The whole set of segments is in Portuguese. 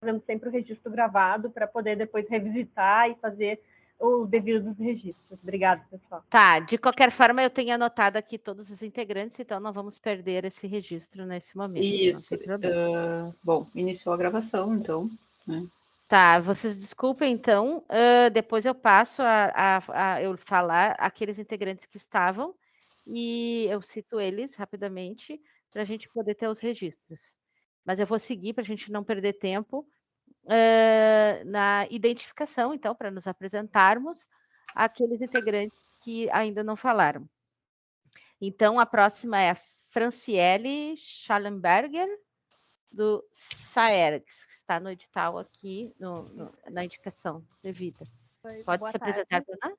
fazendo sempre o registro gravado para poder depois revisitar e fazer o devido dos registros. Obrigada, pessoal. Tá, de qualquer forma, eu tenho anotado aqui todos os integrantes, então não vamos perder esse registro nesse momento. Isso. Bom, iniciou a gravação, então, né? Tá, vocês desculpem, então, depois eu passo a eu falar aqueles integrantes que estavam e eu cito eles rapidamente para a gente poder ter os registros. Mas eu vou seguir para a gente não perder tempo na identificação, então, para nos apresentarmos aqueles integrantes que ainda não falaram. Então, a próxima é a Franciele Schallenberger, do SAERGS, que está no edital aqui, na indicação devida. Pode se apresentar para nós?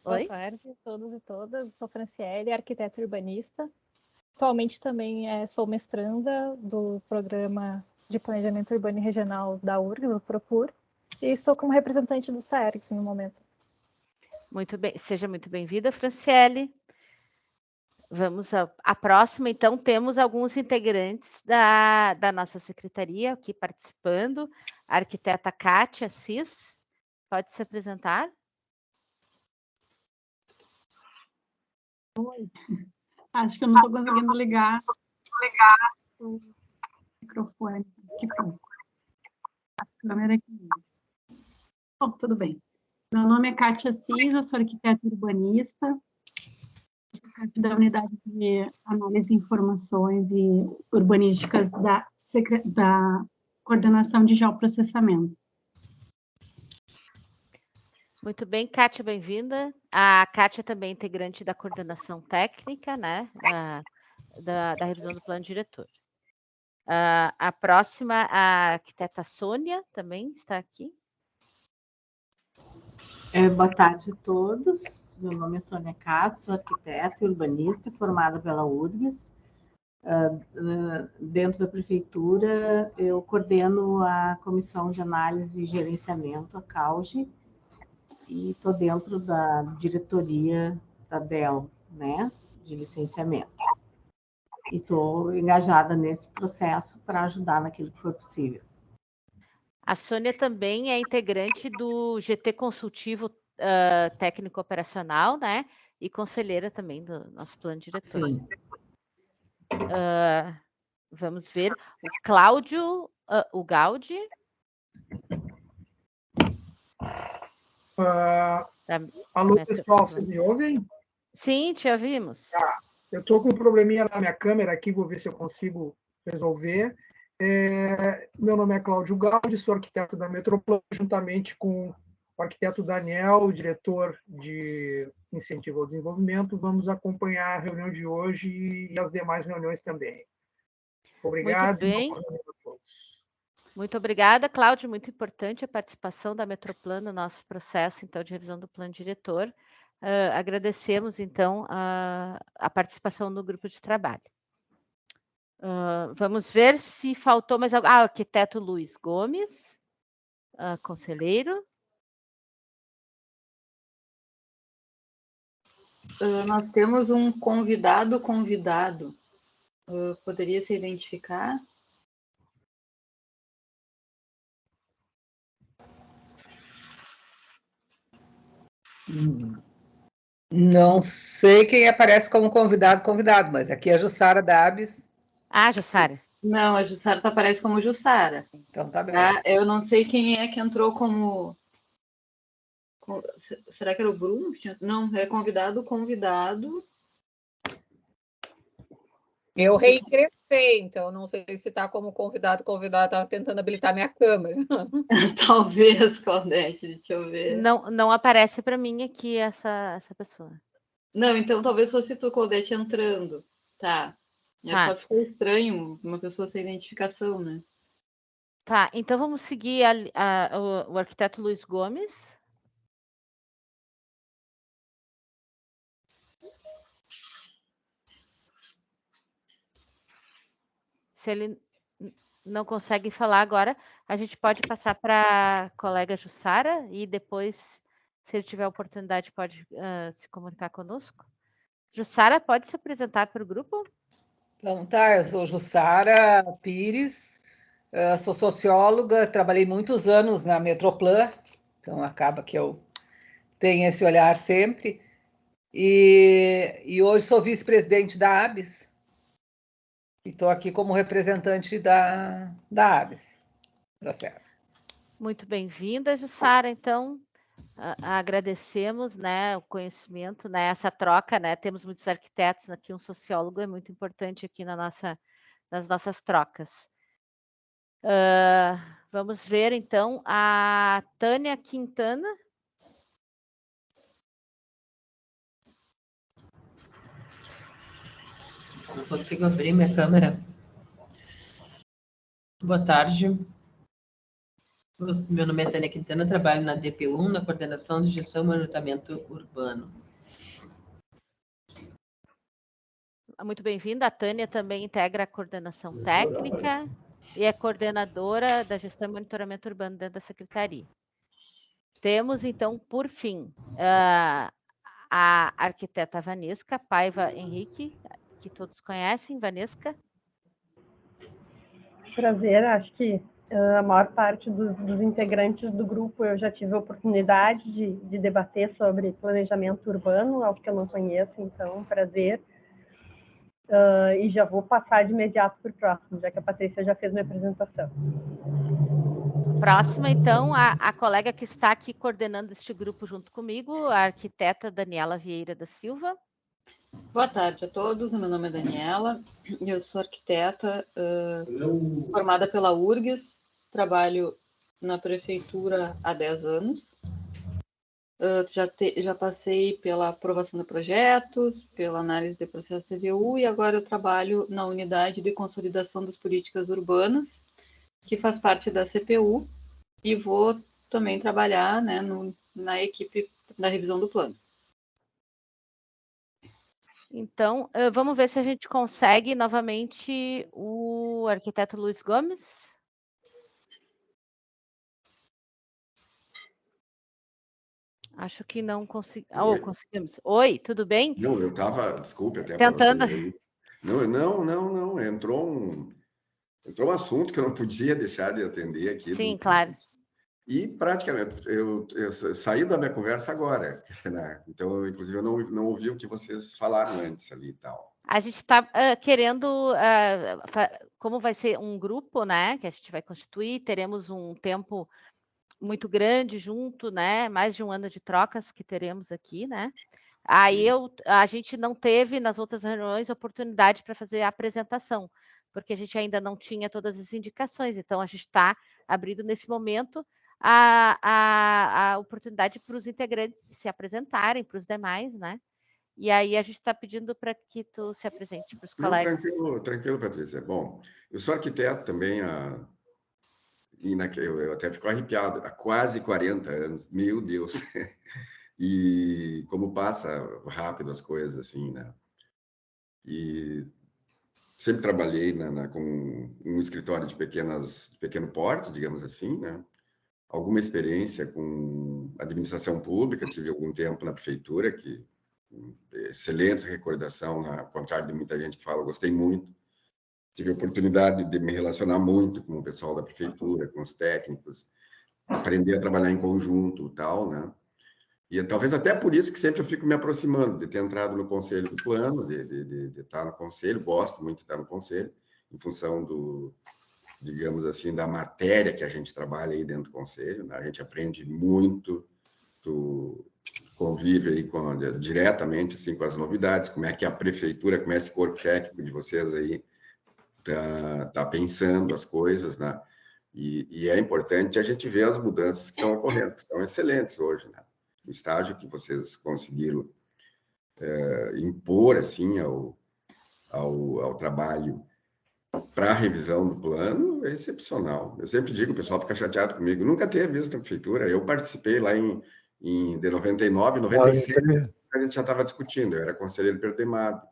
Boa tarde a todos e todas. Sou Franciele, arquiteta urbanista. Atualmente também sou mestranda do Programa de Planejamento Urbano e Regional da URGS, do PROPUR, e estou como representante do SAERGS no momento. Muito bem, seja muito bem-vinda, Franciele. Vamos à próxima, então, temos alguns integrantes da nossa secretaria aqui participando. A arquiteta Kátia Assis, pode se apresentar? Oi. Acho que eu não estou conseguindo ligar o microfone. Que bom. A câmera aqui. Bom, tudo bem. Meu nome é Kátia Assis, eu sou arquiteta urbanista, da Unidade de Análise de Informações e Urbanísticas da Coordenação de Geoprocessamento. Muito bem, Kátia, bem-vinda. A Kátia também é integrante da coordenação técnica, né, da revisão do plano diretor. A próxima, a arquiteta Sônia, também está aqui. Boa tarde a todos. Meu nome é Sônia Castro, sou arquiteta e urbanista, formada pela URGS. Dentro da prefeitura, eu coordeno a Comissão de Análise e Gerenciamento, a CAUGE, e estou dentro da diretoria da DEL, né, de licenciamento. E estou engajada nesse processo para ajudar naquilo que for possível. A Sônia também é integrante do GT Consultivo Técnico Operacional, né? E conselheira também do nosso plano diretor. Sim. Vamos ver. O Cláudio, o Gaudi. Alô, pessoal, vocês me ouvem? Sim, te ouvimos. Tá. Eu estou com um probleminha na minha câmera aqui, vou ver se eu consigo resolver. Meu nome é Cláudio Gaudi, sou arquiteto da Metroplan, juntamente com o arquiteto Daniel, o diretor de Incentivo ao Desenvolvimento. Vamos acompanhar a reunião de hoje e as demais reuniões também. Obrigado. Muito bem. Muito obrigada, Cláudio. Muito importante a participação da Metroplan no nosso processo, então, de revisão do plano diretor. Agradecemos, então, a participação no grupo de trabalho. Vamos ver se faltou mais algum. Arquiteto Luiz Gomes, conselheiro. Nós temos um convidado. Poderia se identificar? Não sei quem aparece como convidado, mas aqui é a Jussara Dabs. Jussara. Não, a Jussara aparece como Jussara. Então tá bem. Tá? Eu não sei quem é que entrou como... Será que era o Bruno? Não, é convidado. Eu reingressei, então não sei se está como convidado, estava tentando habilitar minha câmera. Talvez, Claudete, deixa eu ver. Não aparece para mim aqui essa pessoa. Não, então talvez fosse tu, Claudete, entrando. Tá. Só ficou estranho uma pessoa sem identificação, né? Tá, então vamos seguir o arquiteto Luiz Gomes. Se ele não consegue falar agora, a gente pode passar para a colega Jussara e depois, se ele tiver oportunidade, pode se comunicar conosco. Jussara, pode se apresentar para o grupo? Então tá, eu sou Jussara Pires, Sou socióloga, trabalhei muitos anos na Metroplan, então acaba que eu tenho esse olhar sempre. E hoje sou vice-presidente da ABS, e estou aqui como representante da ABS. Processo. Muito bem-vinda, Jussara. Então, agradecemos, né, o conhecimento, né, essa troca, né? Temos muitos arquitetos aqui, um sociólogo é muito importante aqui nas nossas trocas. Vamos ver, então, a Tânia Quintana. Não consigo abrir minha câmera. Boa tarde. Meu nome é Tânia Quintana, trabalho na DP1, na Coordenação de Gestão e Monitoramento Urbano. Muito bem-vinda. A Tânia também integra a coordenação técnica e é coordenadora da Gestão e Monitoramento Urbano dentro da Secretaria. Temos, então, por fim, a arquiteta Vanesca Paiva Henrique, que todos conhecem. Vanesca. Prazer, acho que a maior parte dos integrantes do grupo eu já tive a oportunidade de debater sobre planejamento urbano, algo que eu não conheço, então, prazer. E já vou passar de imediato para o próximo, já que a Patrícia já fez minha apresentação. Próxima, então, a colega que está aqui coordenando este grupo junto comigo, a arquiteta Daniela Vieira da Silva. Boa tarde a todos, meu nome é Daniela, eu sou arquiteta formada pela URGS, trabalho na prefeitura há 10 anos, já passei pela aprovação de projetos, pela análise de processo CVU e agora eu trabalho na unidade de consolidação das políticas urbanas, que faz parte da CPU, e vou também trabalhar, né, na equipe da revisão do plano. Então, vamos ver se a gente consegue novamente o arquiteto Luiz Gomes. Acho que não conseguimos. Oi, tudo bem? Não, eu estava, desculpe até tentando. Para você. Não, entrou um assunto que eu não podia deixar de atender aqui. Sim, claro. E praticamente, eu saí da minha conversa agora, né? Então, inclusive, eu não ouvi o que vocês falaram antes ali e tal. A gente está querendo, como vai ser um grupo, né, que a gente vai constituir, teremos um tempo muito grande junto, né, mais de um ano de trocas que teremos aqui, né. Aí a gente não teve, nas outras reuniões, oportunidade para fazer a apresentação, porque a gente ainda não tinha todas as indicações, então a gente está abrindo nesse momento a oportunidade para os integrantes se apresentarem, para os demais, né? E aí a gente está pedindo para que tu se apresente para os colegas. Tranquilo, Patrícia. Bom, eu sou arquiteto também, eu até fico arrepiado, há quase 40 anos, meu Deus! E como passa rápido as coisas, assim, né? E sempre trabalhei com um escritório de pequeno porte, digamos assim, né? Alguma experiência com administração pública, tive algum tempo na prefeitura, que excelente recordação, ao contrário de muita gente que fala, gostei muito. Tive a oportunidade de me relacionar muito com o pessoal da prefeitura, com os técnicos, aprender a trabalhar em conjunto e tal, né? E talvez até por isso que sempre eu fico me aproximando, de ter entrado no conselho do plano, de estar no conselho, gosto muito de estar no conselho, em função digamos assim, da matéria que a gente trabalha aí dentro do conselho, né? A gente aprende muito, convive aí diretamente assim, com as novidades, como é que a prefeitura, como é esse corpo técnico de vocês aí tá pensando as coisas, né? E é importante a gente ver as mudanças que estão ocorrendo, que são excelentes hoje, né? O estágio que vocês conseguiram impor assim ao trabalho para a revisão do plano é excepcional. Eu sempre digo, o pessoal fica chateado comigo, nunca teve isso na prefeitura. Eu participei lá de 99, 96, a gente já estava discutindo, eu era conselheiro pelo TEMAB.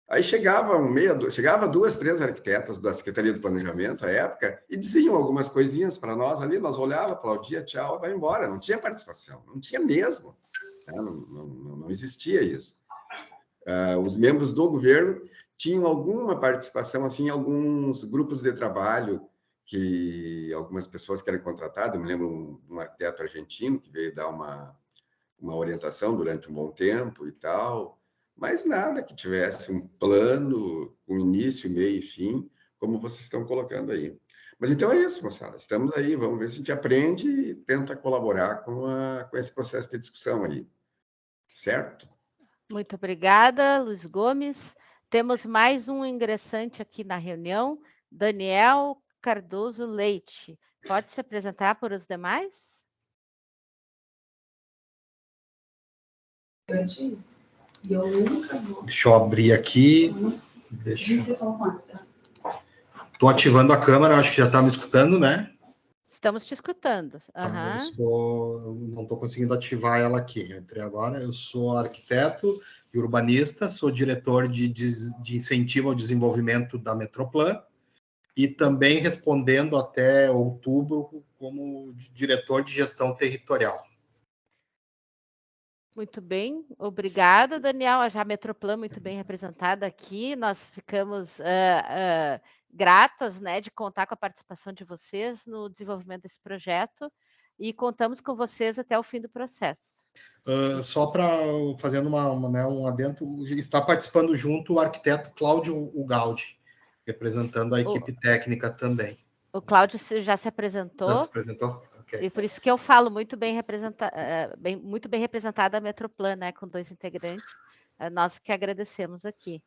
Aí chegava duas, três arquitetas da Secretaria do Planejamento, à época, e diziam algumas coisinhas para nós ali, nós olhava, aplaudia, tchau, vai embora. Não tinha participação, não tinha mesmo. Né? Não existia isso. Os membros do governo tinham alguma participação assim, em alguns grupos de trabalho que algumas pessoas querem contratar. Eu me lembro um arquiteto argentino que veio dar uma orientação durante um bom tempo e tal, mas nada que tivesse um plano, um início, meio e fim, como vocês estão colocando aí. Mas então é isso, moçada. Estamos aí, vamos ver se a gente aprende e tenta colaborar com esse processo de discussão aí. Certo? Muito obrigada, Luiz Gomes. Temos mais um ingressante aqui na reunião, Daniel Cardoso Leite. Pode se apresentar para os demais? Deixa eu abrir aqui. Estou ativando a câmera, acho que já está me escutando, né? Estamos te escutando. Eu não estou conseguindo ativar ela aqui. Entrei agora. Eu sou arquiteto e urbanista, sou diretor de incentivo ao desenvolvimento da Metroplan e também respondendo até outubro como diretor de gestão territorial. Muito bem, obrigada, Daniel. A Metroplan muito bem representada aqui. Nós ficamos gratas, né, de contar com a participação de vocês no desenvolvimento desse projeto e contamos com vocês até o fim do processo. Só para fazendo um adendo, está participando junto o arquiteto Cláudio Ugaldi, representando a equipe técnica também. O Cláudio já se apresentou. Já se apresentou? Okay. E por isso que eu falo muito bem representada a Metroplan, né, com 2 integrantes. Nós que agradecemos aqui.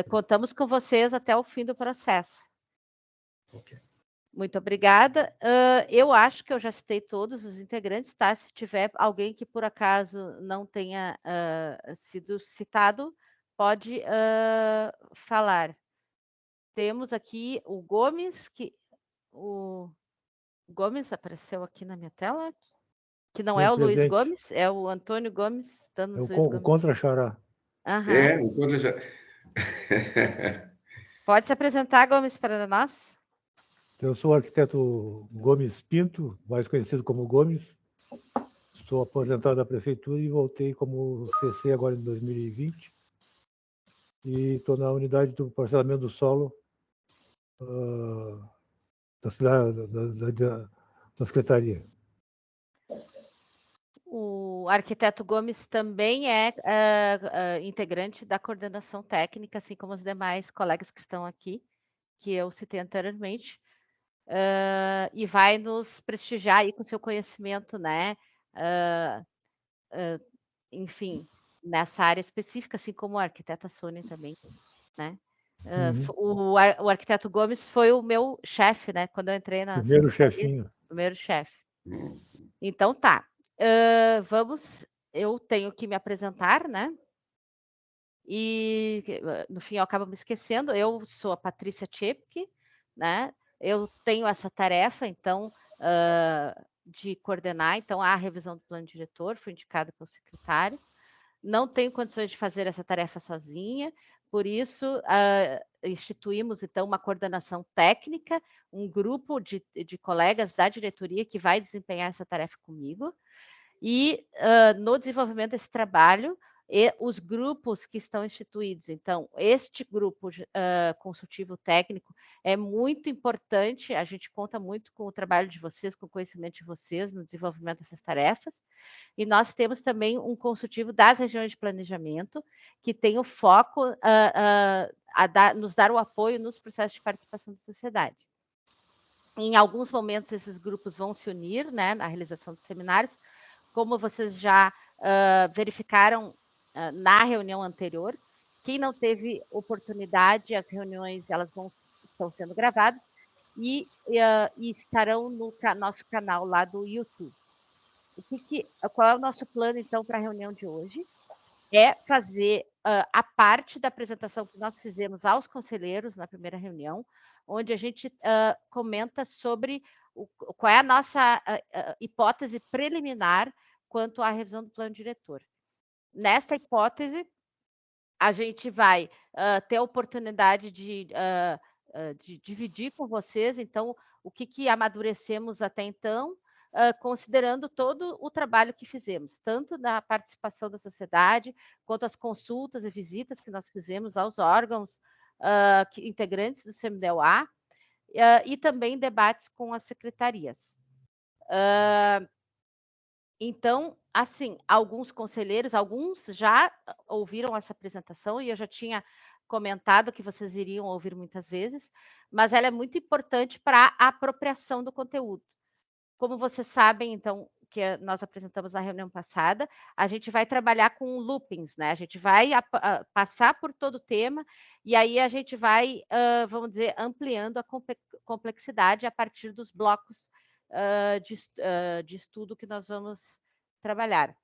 Contamos com vocês até o fim do processo. Okay. Muito obrigada. Eu acho que eu já citei todos os integrantes, tá? Se tiver alguém que por acaso não tenha sido citado, pode falar. Temos aqui o Gomes, o Gomes apareceu aqui na minha tela, que não é o Luiz Gomes, é o Antônio Gomes. O Contra-Xará. O Contra-Xará. Pode se apresentar, Gomes, para nós? Eu sou o arquiteto Gomes Pinto, mais conhecido como Gomes. Sou aposentado da prefeitura e voltei como CC agora em 2020. E estou na unidade do parcelamento do solo da Secretaria. O arquiteto Gomes também é integrante da coordenação técnica, assim como os demais colegas que estão aqui, que eu citei anteriormente, e vai nos prestigiar aí com seu conhecimento, né? Enfim, nessa área específica, assim como a arquiteta Sônia também, né? O arquiteto Gomes foi o meu chefe, né? Quando eu entrei na primeiro chefinho. Primeiro chefe. Então tá. Eu tenho que me apresentar, né? E no fim eu acabo me esquecendo. Eu sou a Patrícia Tchepke, né? Eu tenho essa tarefa, então, de coordenar então a revisão do plano diretor, fui indicada pelo secretário. Não tenho condições de fazer essa tarefa sozinha, por isso instituímos então uma coordenação técnica, um grupo de colegas da diretoria que vai desempenhar essa tarefa comigo. E no desenvolvimento desse trabalho, os grupos que estão instituídos. Então, este grupo consultivo técnico é muito importante, a gente conta muito com o trabalho de vocês, com o conhecimento de vocês no desenvolvimento dessas tarefas. E nós temos também um consultivo das regiões de planejamento, que tem o foco nos dar o apoio nos processos de participação da sociedade. Em alguns momentos, esses grupos vão se unir, né, na realização dos seminários. Como vocês já verificaram na reunião anterior, quem não teve oportunidade, as reuniões elas estão sendo gravadas e estarão no nosso canal lá do YouTube. Qual é o nosso plano, então, para a reunião de hoje? É fazer a parte da apresentação que nós fizemos aos conselheiros na primeira reunião, onde a gente comenta sobre qual é a nossa hipótese preliminar quanto à revisão do plano diretor. Nesta hipótese, a gente vai ter a oportunidade de dividir com vocês, então, o que amadurecemos até então, considerando todo o trabalho que fizemos, tanto na participação da sociedade, quanto as consultas e visitas que nós fizemos aos órgãos integrantes do CMDEU-A, e também debates com as secretarias. Então, assim, alguns conselheiros, alguns já ouviram essa apresentação e eu já tinha comentado que vocês iriam ouvir muitas vezes, mas ela é muito importante para a apropriação do conteúdo. Como vocês sabem, então, que nós apresentamos na reunião passada, a gente vai trabalhar com loopings, né? A gente vai passar por todo o tema e aí a gente vai, vamos dizer, ampliando a complexidade a partir dos blocos de estudo que nós vamos trabalhar.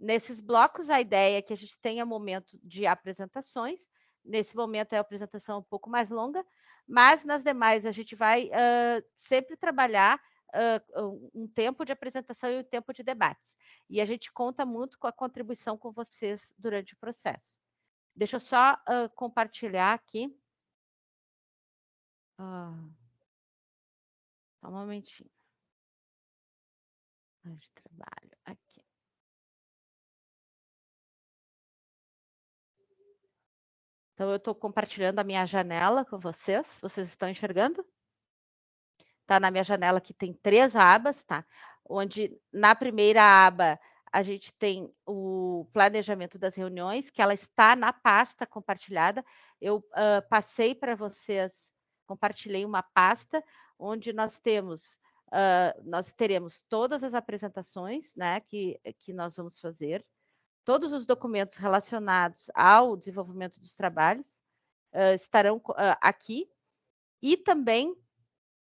Nesses blocos, a ideia é que a gente tenha momento de apresentações. Nesse momento é a apresentação um pouco mais longa, mas nas demais a gente vai sempre trabalhar um tempo de apresentação e um tempo de debates. E a gente conta muito com a contribuição com vocês durante o processo. Deixa eu só compartilhar aqui. Só um momentinho. De trabalho aqui. Então, eu estou compartilhando a minha janela com vocês. Vocês estão enxergando? Tá, na minha janela aqui tem 3 abas, tá? Onde na primeira aba a gente tem o planejamento das reuniões, que ela está na pasta compartilhada. Eu passei para vocês, compartilhei uma pasta onde nós teremos todas as apresentações, né, que nós vamos fazer, todos os documentos relacionados ao desenvolvimento dos trabalhos estarão aqui, e também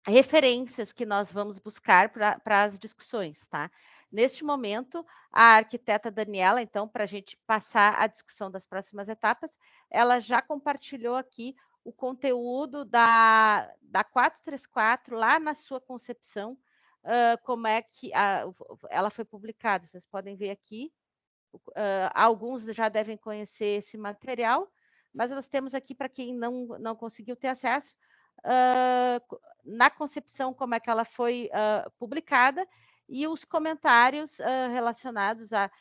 referências que nós vamos buscar para as discussões, tá? Neste momento, a arquiteta Daniela, então, para a gente passar a discussão das próximas etapas, ela já compartilhou aqui o conteúdo da 434, lá na sua concepção, como é que ela foi publicada. Vocês podem ver aqui. Alguns já devem conhecer esse material, mas nós temos aqui, para quem não conseguiu ter acesso, na concepção como é que ela foi publicada e os comentários relacionados a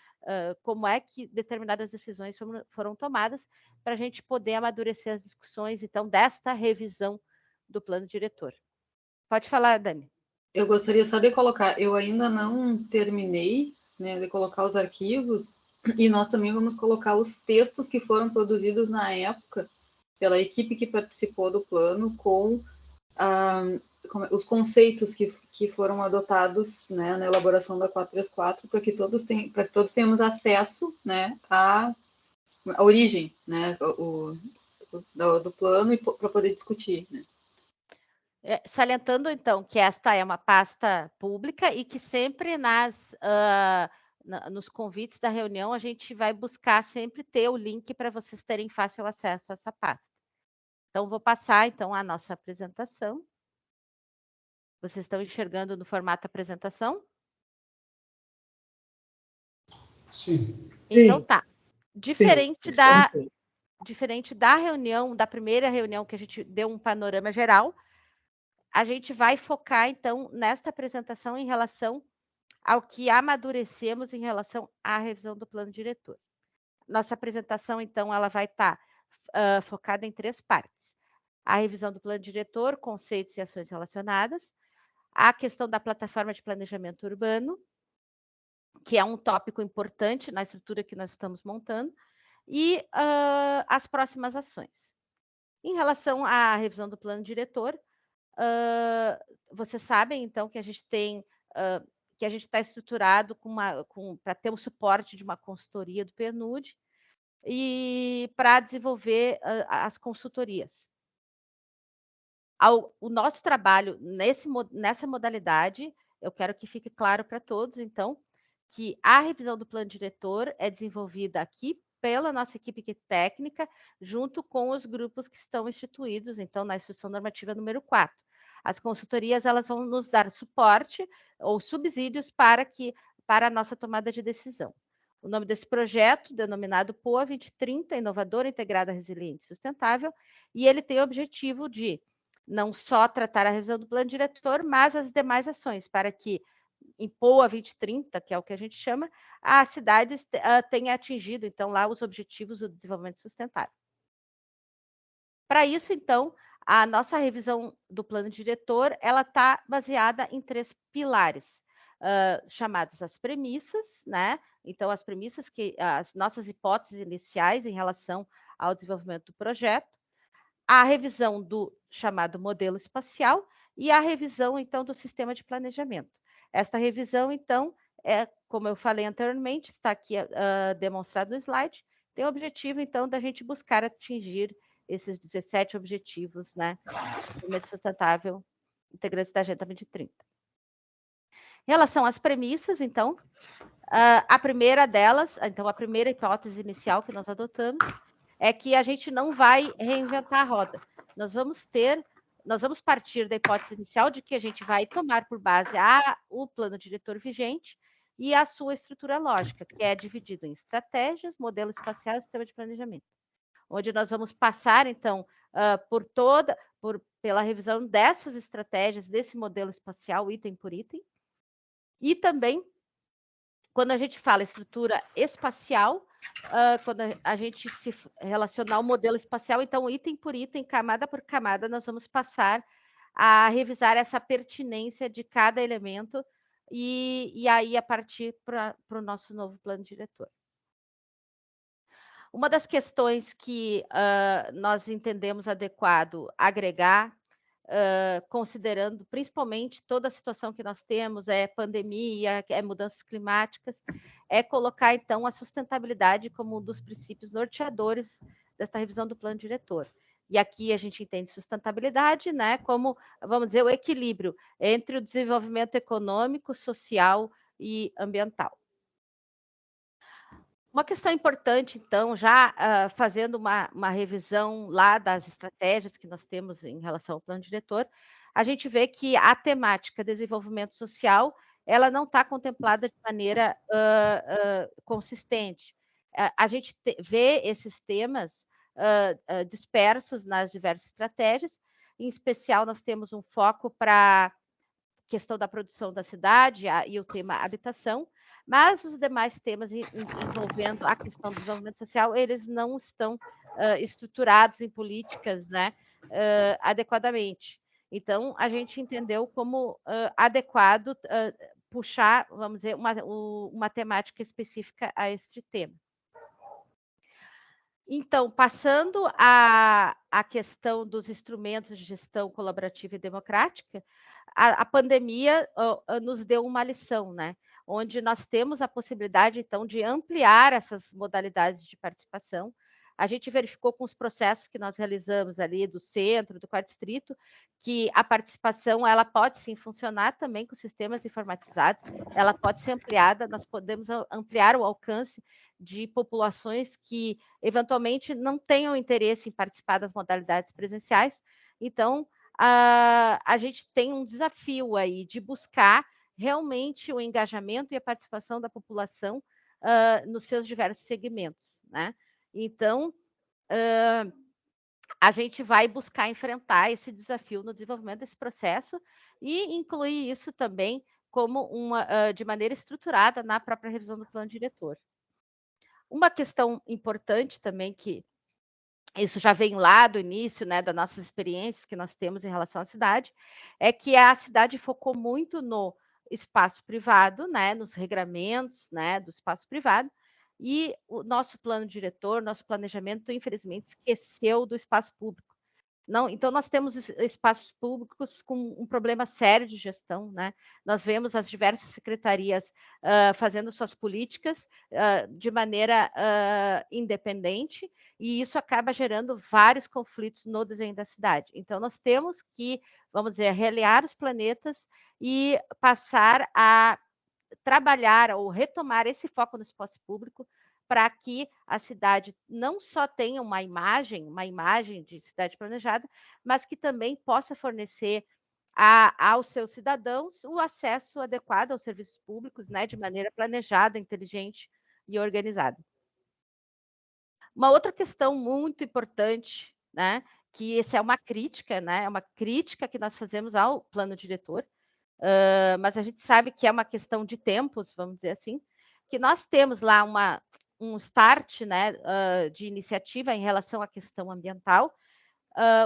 como é que determinadas decisões foram tomadas, para a gente poder amadurecer as discussões, então, desta revisão do plano diretor. Pode falar, Dani. Eu gostaria só de colocar, eu ainda não terminei, né, de colocar os arquivos, e nós também vamos colocar os textos que foram produzidos na época pela equipe que participou do plano, com os conceitos que foram adotados, né, na elaboração da 434, para que todos tenhamos acesso, né, à origem, né, do plano, e para poder discutir, né. Salientando, então, que esta é uma pasta pública e que sempre nos convites da reunião a gente vai buscar sempre ter o link para vocês terem fácil acesso a essa pasta. Então, vou passar, então, a nossa apresentação. Vocês estão enxergando no formato apresentação? Sim. Então, tá. Diferente da reunião, da primeira reunião que a gente deu um panorama geral, a gente vai focar, então, nesta apresentação em relação ao que amadurecemos em relação à revisão do plano diretor. Nossa apresentação, então, ela vai estar focada em 3 partes. A revisão do plano diretor, conceitos e ações relacionadas, a questão da plataforma de planejamento urbano, que é um tópico importante na estrutura que nós estamos montando, e as próximas ações. Em relação à revisão do plano diretor, vocês sabem, então, que a gente tem que a gente está estruturado para ter o suporte de uma consultoria do PNUD e para desenvolver as consultorias. O nosso trabalho nessa modalidade, eu quero que fique claro para todos, então, que a revisão do plano diretor é desenvolvida aqui pela nossa equipe técnica, junto com os grupos que estão instituídos, então, na Instrução Normativa número 4. As consultorias, elas vão nos dar suporte ou subsídios para a nossa tomada de decisão. O nome desse projeto, denominado POA 2030, Inovadora, Integrada, Resiliente e Sustentável, e ele tem o objetivo de não só tratar a revisão do plano diretor, mas as demais ações, para que em POA 2030, que é o que a gente chama, a cidade tenha atingido, então, lá os objetivos do desenvolvimento sustentável. Para isso, então, a nossa revisão do plano diretor, ela está baseada em 3 pilares, chamados as premissas, né? Então, as premissas as nossas hipóteses iniciais em relação ao desenvolvimento do projeto, a revisão do chamado modelo espacial e a revisão, então, do sistema de planejamento. Esta revisão, então, como eu falei anteriormente, está aqui demonstrado no slide, tem o objetivo, então, da gente buscar atingir esses 17 objetivos, né, de desenvolvimento sustentável integrantes da Agenda 2030. Em relação às premissas, então, a primeira delas, então, a primeira hipótese inicial que nós adotamos é que a gente não vai reinventar a roda. Nós vamos partir da hipótese inicial de que a gente vai tomar por base o plano diretor vigente e a sua estrutura lógica, que é dividido em estratégias, modelo espacial e sistema de planejamento, onde nós vamos passar, então, pela revisão dessas estratégias, desse modelo espacial, item por item, e também, quando a gente fala estrutura espacial, quando a gente se relacionar ao modelo espacial, então, item por item, camada por camada, nós vamos passar a revisar essa pertinência de cada elemento e aí a partir para o nosso novo plano diretor. Uma das questões que nós entendemos adequado agregar, considerando principalmente toda a situação que nós temos, pandemia, mudanças climáticas, é colocar, então, a sustentabilidade como um dos princípios norteadores desta revisão do plano diretor. E aqui a gente entende sustentabilidade, né, como, vamos dizer, o equilíbrio entre o desenvolvimento econômico, social e ambiental. Uma questão importante, então, já fazendo uma revisão lá das estratégias que nós temos em relação ao plano diretor, a gente vê que a temática desenvolvimento social, ela não está contemplada de maneira consistente. A gente vê esses temas dispersos nas diversas estratégias, em especial nós temos um foco para a questão da produção da cidade e o tema habitação, mas os demais temas envolvendo a questão do desenvolvimento social, eles não estão estruturados em políticas, né, adequadamente. Então, a gente entendeu como adequado puxar, vamos dizer, uma temática específica a este tema. Então, passando à questão dos instrumentos de gestão colaborativa e democrática, a pandemia nos deu uma lição, né? Onde nós temos a possibilidade, então, de ampliar essas modalidades de participação. A gente verificou com os processos que nós realizamos ali do centro, do quarto distrito, que a participação ela pode sim funcionar também com sistemas informatizados, ela pode ser ampliada, nós podemos ampliar o alcance de populações que eventualmente não tenham interesse em participar das modalidades presenciais. Então, a gente tem um desafio aí de buscar realmente o engajamento e a participação da população nos seus diversos segmentos, né? Então, a gente vai buscar enfrentar esse desafio no desenvolvimento desse processo e incluir isso também como de maneira estruturada na própria revisão do plano diretor. Uma questão importante também, que isso já vem lá do início, né, das nossas experiências que nós temos em relação à cidade, é que a cidade focou muito no espaço privado, né, nos regramentos, né, do espaço privado, e o nosso plano diretor, nosso planejamento, infelizmente, esqueceu do espaço público. Não, então, nós temos espaços públicos com um problema sério de gestão, né? Nós vemos as diversas secretarias fazendo suas políticas de maneira independente, e isso acaba gerando vários conflitos no desenho da cidade. Então, nós temos que, vamos dizer, realinhar os planetas e passar a trabalhar ou retomar esse foco no espaço público para que a cidade não só tenha uma imagem de cidade planejada, mas que também possa fornecer aos seus cidadãos o acesso adequado aos serviços públicos, né, de maneira planejada, inteligente e organizada. Uma outra questão muito importante, né, que essa é uma crítica, né, é uma crítica que nós fazemos ao plano diretor, mas a gente sabe que é uma questão de tempos, vamos dizer assim, que nós temos lá um start, né, de iniciativa em relação à questão ambiental,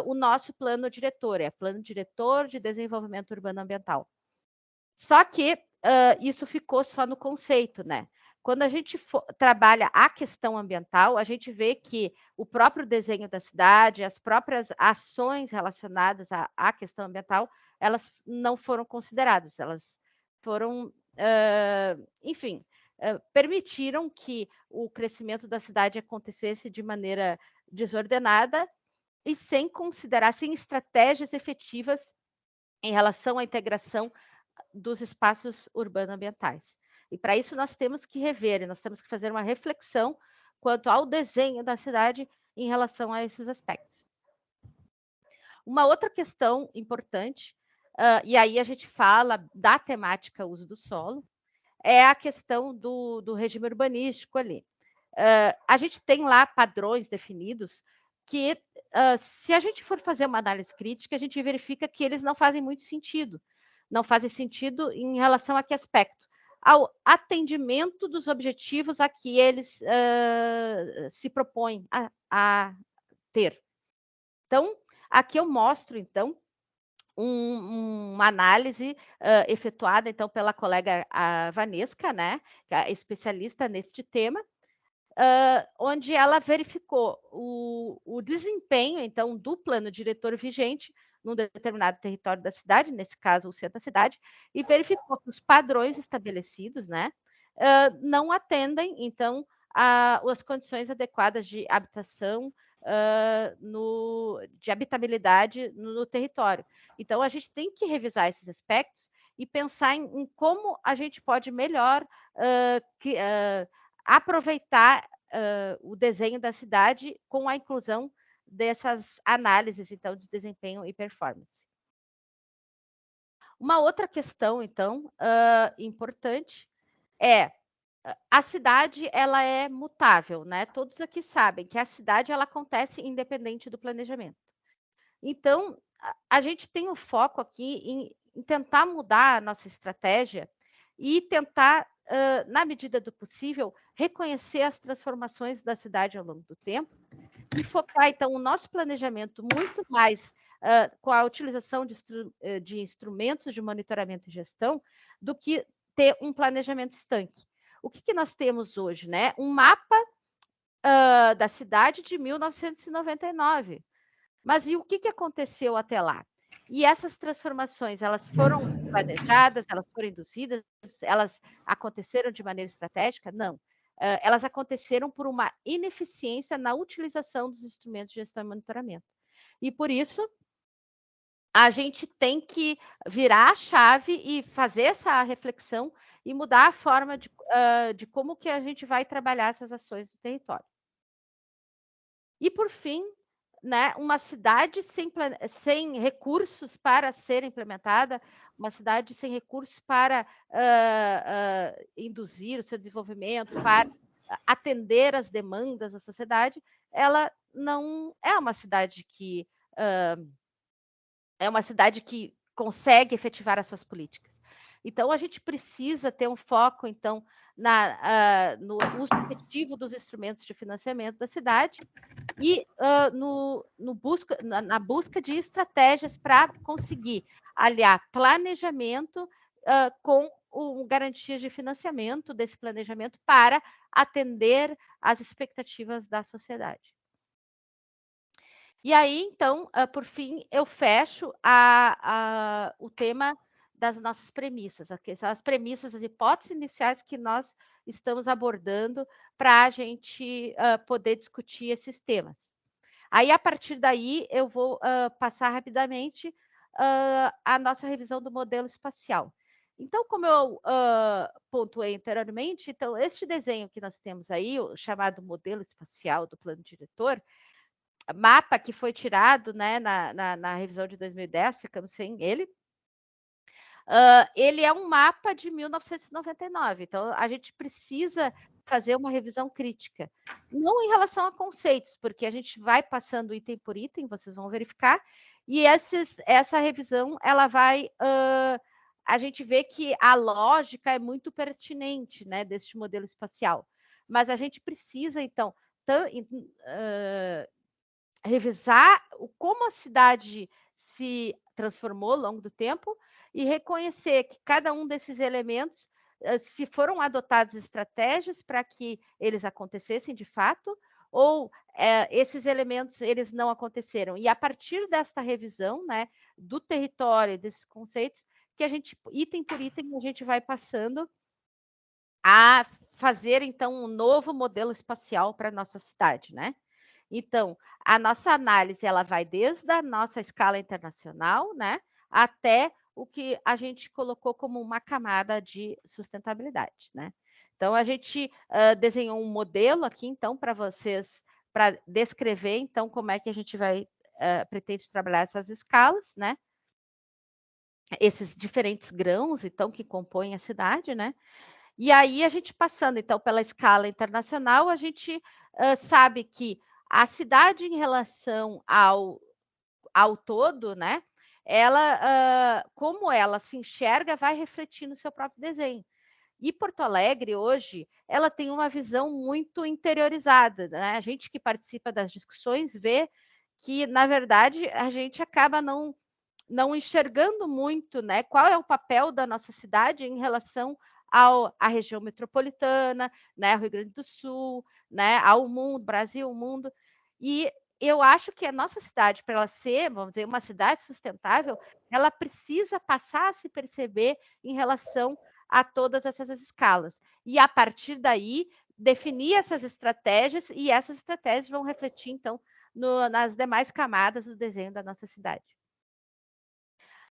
o nosso plano diretor, é Plano Diretor de Desenvolvimento Urbano Ambiental. Só que isso ficou só no conceito, né? Quando a gente trabalha a questão ambiental, a gente vê que o próprio desenho da cidade, as próprias ações relacionadas à questão ambiental, elas não foram consideradas, elas foram, enfim, permitiram que o crescimento da cidade acontecesse de maneira desordenada e sem considerar, sem estratégias efetivas em relação à integração dos espaços urbano-ambientais. E para isso nós temos que rever, nós temos que fazer uma reflexão quanto ao desenho da cidade em relação a esses aspectos. Uma outra questão importante, e aí a gente fala da temática uso do solo, é a questão do regime urbanístico ali. A gente tem lá padrões definidos que, se a gente for fazer uma análise crítica, a gente verifica que eles não fazem muito sentido. Não fazem sentido em relação a que aspecto? Ao atendimento dos objetivos a que eles se propõem a ter. Então, aqui eu mostro, então, uma análise efetuada, então, pela colega Vanesca, né, que é especialista neste tema, onde ela verificou o desempenho, então, do plano diretor vigente num determinado território da cidade, nesse caso, o centro da cidade, e verificou que os padrões estabelecidos, né, não atendem, então, as condições adequadas de habitação, de habitabilidade no território. Então, a gente tem que revisar esses aspectos e pensar em como a gente pode melhor aproveitar o desenho da cidade com a inclusão dessas análises, então, de desempenho e performance. Uma outra questão, então, importante é a cidade, ela é mutável, né? Todos aqui sabem que a cidade, ela acontece independente do planejamento. Então, a gente tem o foco aqui em tentar mudar a nossa estratégia e tentar, na medida do possível, reconhecer as transformações da cidade ao longo do tempo e focar, então, o nosso planejamento muito mais com a utilização de instrumentos de monitoramento e gestão do que ter um planejamento estanque. O que nós temos hoje, né? Um mapa da cidade de 1999. Mas e o que aconteceu até lá? E essas transformações, elas foram planejadas, elas foram induzidas, elas aconteceram de maneira estratégica? Não. Elas aconteceram por uma ineficiência na utilização dos instrumentos de gestão e monitoramento. E por isso, a gente tem que virar a chave e fazer essa reflexão e mudar a forma de como que a gente vai trabalhar essas ações do território. E, por fim, né, uma cidade sem recursos para ser implementada, uma cidade sem recursos para induzir o seu desenvolvimento, para atender as demandas da sociedade, ela não é uma cidade que consegue efetivar as suas políticas. Então, a gente precisa ter um foco, então, no uso efetivo dos instrumentos de financiamento da cidade e na busca de estratégias para conseguir aliar planejamento com garantias de financiamento desse planejamento para atender às expectativas da sociedade. E aí, então, por fim, eu fecho o tema das nossas premissas, as premissas, as hipóteses iniciais que nós estamos abordando para a gente poder discutir esses temas. Aí, a partir daí, eu vou passar rapidamente a nossa revisão do modelo espacial. Então, como eu pontuei anteriormente, então, este desenho que nós temos aí, o chamado modelo espacial do plano diretor, mapa que foi tirado, né, na revisão de 2010, ficamos sem ele. Ele é um mapa de 1999, então a gente precisa fazer uma revisão crítica. Não em relação a conceitos, porque a gente vai passando item por item, vocês vão verificar, e essa revisão, ela vai... a gente vê que a lógica é muito pertinente, né, deste modelo espacial. Mas a gente precisa, então, revisar como a cidade se transformou ao longo do tempo e reconhecer que cada um desses elementos, se foram adotadas estratégias para que eles acontecessem de fato, ou esses elementos eles não aconteceram. E a partir desta revisão, né, do território, desses conceitos, que a gente, item por item, a gente vai passando a fazer, então, um novo modelo espacial para a nossa cidade, né? Então, a nossa análise, ela vai desde a nossa escala internacional, né, até o que a gente colocou como uma camada de sustentabilidade, né? Então, a gente desenhou um modelo aqui, então, para vocês, para descrever, então, como é que a gente vai, pretende trabalhar essas escalas, né? Esses diferentes grãos, então, que compõem a cidade, né? E aí, a gente passando, então, pela escala internacional, a gente sabe que a cidade, em relação ao todo, né, ela, como ela se enxerga, vai refletir no seu próprio desenho. E Porto Alegre, hoje, ela tem uma visão muito interiorizada, né? A gente que participa das discussões vê que, na verdade, a gente acaba não enxergando muito, né, qual é o papel da nossa cidade em relação à região metropolitana, né, ao Rio Grande do Sul, né, ao mundo, Brasil, o mundo. E eu acho que a nossa cidade, para ela ser, vamos dizer, uma cidade sustentável, ela precisa passar a se perceber em relação a todas essas escalas. E, a partir daí, definir essas estratégias, e essas estratégias vão refletir, então, nas demais camadas do desenho da nossa cidade.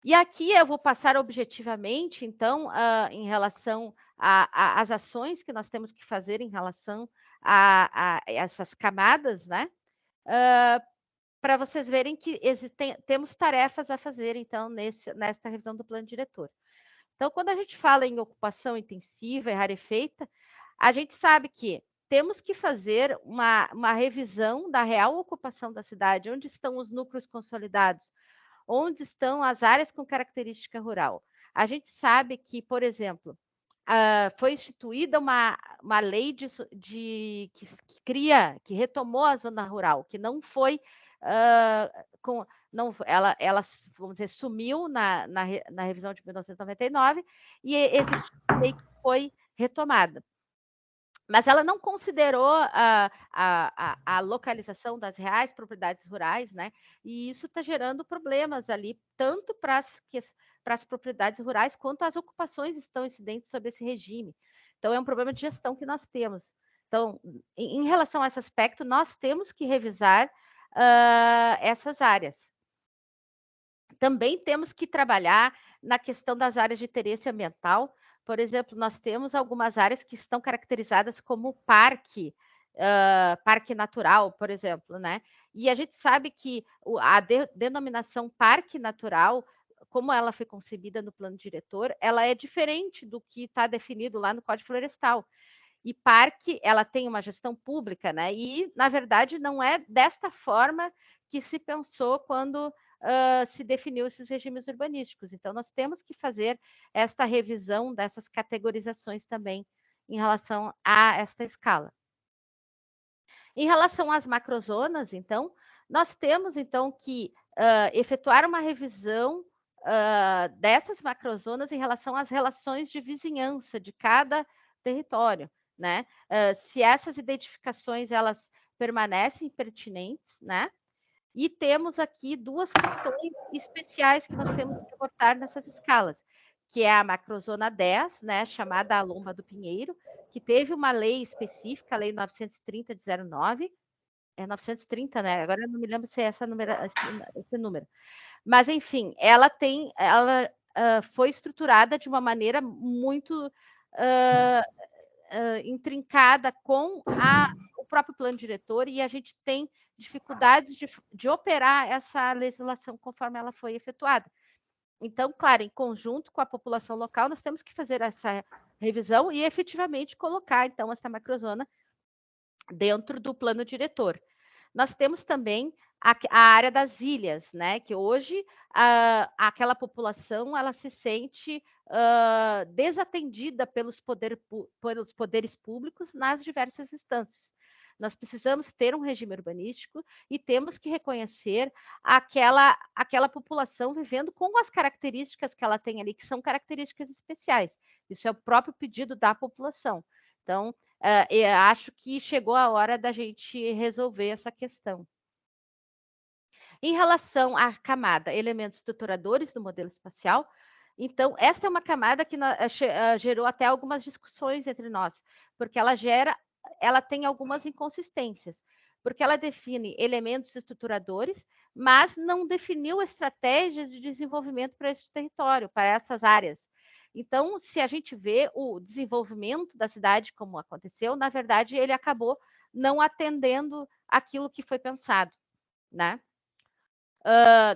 E aqui eu vou passar objetivamente, então, em relação às ações que nós temos que fazer em relação a essas camadas, né? Para vocês verem que temos tarefas a fazer, então, nesta revisão do plano diretor. Então, quando a gente fala em ocupação intensiva e rarefeita, a gente sabe que temos que fazer uma revisão da real ocupação da cidade, onde estão os núcleos consolidados, onde estão as áreas com característica rural. A gente sabe que, por exemplo, foi instituída uma lei que retomou a zona rural, que não foi ela, vamos dizer, sumiu na revisão de 1999 e existe uma lei que foi retomada. Mas ela não considerou a localização das reais propriedades rurais, né? E isso está gerando problemas ali, tanto para as propriedades rurais, quanto as ocupações estão incidentes sobre esse regime. Então, é um problema de gestão que nós temos. Então, em relação a esse aspecto, nós temos que revisar essas áreas. Também temos que trabalhar na questão das áreas de interesse ambiental. Por exemplo, nós temos algumas áreas que estão caracterizadas como parque natural, por exemplo, né? E a gente sabe que a denominação parque natural, como ela foi concebida no plano diretor, ela é diferente do que está definido lá no Código Florestal. E parque, ela tem uma gestão pública, né? E, na verdade, não é desta forma que se pensou quando se definiu esses regimes urbanísticos. Então, nós temos que fazer esta revisão dessas categorizações também em relação a esta escala. Em relação às macrozonas, então, nós temos, então, que efetuar uma revisão dessas macrozonas em relação às relações de vizinhança de cada território, né? Se essas identificações, elas permanecem pertinentes, né? E temos aqui duas questões especiais que nós temos que abordar nessas escalas, que é a macrozona 10, né, chamada a Lomba do Pinheiro, que teve uma lei específica, a Lei 930 de 09, é 930, né? Agora eu não me lembro se é esse número. Mas, enfim, ela foi estruturada de uma maneira muito intrincada com o próprio plano diretor, e a gente tem dificuldades de operar essa legislação conforme ela foi efetuada. Então, claro, em conjunto com a população local, nós temos que fazer essa revisão e efetivamente colocar, então, essa macrozona dentro do plano diretor. Nós temos também a área das ilhas, né? Que hoje aquela população, ela se sente desatendida pelos poderes públicos nas diversas instâncias. Nós precisamos ter um regime urbanístico e temos que reconhecer aquela população vivendo com as características que ela tem ali, que são características especiais. Isso é o próprio pedido da população. Então, eu acho que chegou a hora da gente resolver essa questão. Em relação à camada elementos estruturadores do modelo espacial, então, essa é uma camada que gerou até algumas discussões entre nós, porque ela tem algumas inconsistências, porque ela define elementos estruturadores, mas não definiu estratégias de desenvolvimento para esse território, para essas áreas. Então, se a gente vê o desenvolvimento da cidade como aconteceu, na verdade, ele acabou não atendendo aquilo que foi pensado, né?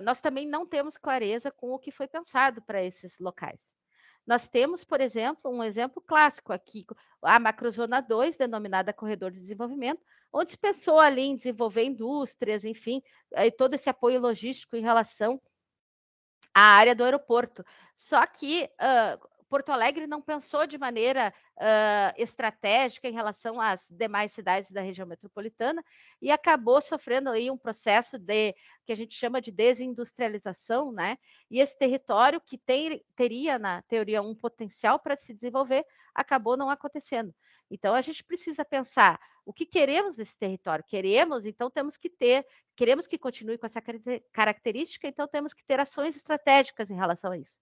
Nós também não temos clareza com o que foi pensado para esses locais. Nós temos, por exemplo, um exemplo clássico aqui, a macrozona 2, denominada Corredor de Desenvolvimento, onde se pensou ali em desenvolver indústrias, enfim, todo esse apoio logístico em relação à área do aeroporto. Só que Porto Alegre não pensou de maneira estratégica em relação às demais cidades da região metropolitana e acabou sofrendo aí um processo que a gente chama de desindustrialização, né? E esse território que teria, na teoria, um potencial para se desenvolver, acabou não acontecendo. Então, a gente precisa pensar o que queremos desse território. Então queremos que continue com essa característica, então temos que ter ações estratégicas em relação a isso.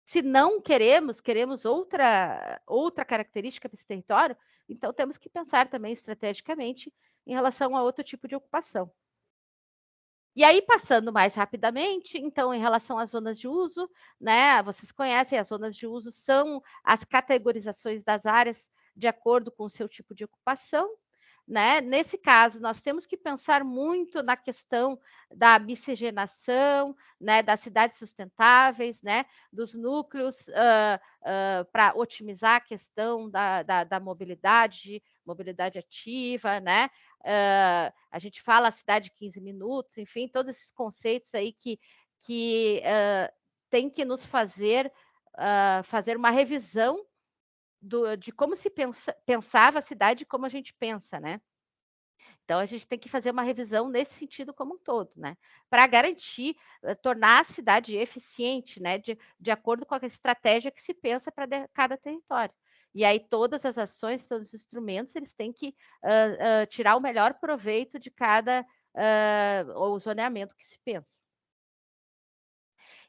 Se não queremos outra característica para esse território, então temos que pensar também estrategicamente em relação a outro tipo de ocupação. E aí, passando mais rapidamente, então, em relação às zonas de uso, né? Vocês conhecem, as zonas de uso são as categorizações das áreas de acordo com o seu tipo de ocupação. Né? Nesse caso, nós temos que pensar muito na questão da miscigenação, né? Das cidades sustentáveis, né? Dos núcleos para otimizar a questão da mobilidade ativa, né? A gente fala a cidade de 15 minutos, enfim, todos esses conceitos aí que tem que nos fazer uma revisão de como se pensava a cidade e como a gente pensa, né? Então, a gente tem que fazer uma revisão nesse sentido como um todo, né? Para garantir, tornar a cidade eficiente, né? De acordo com a estratégia que se pensa para cada território. E aí, todas as ações, todos os instrumentos, eles têm que tirar o melhor proveito de cada o zoneamento que se pensa.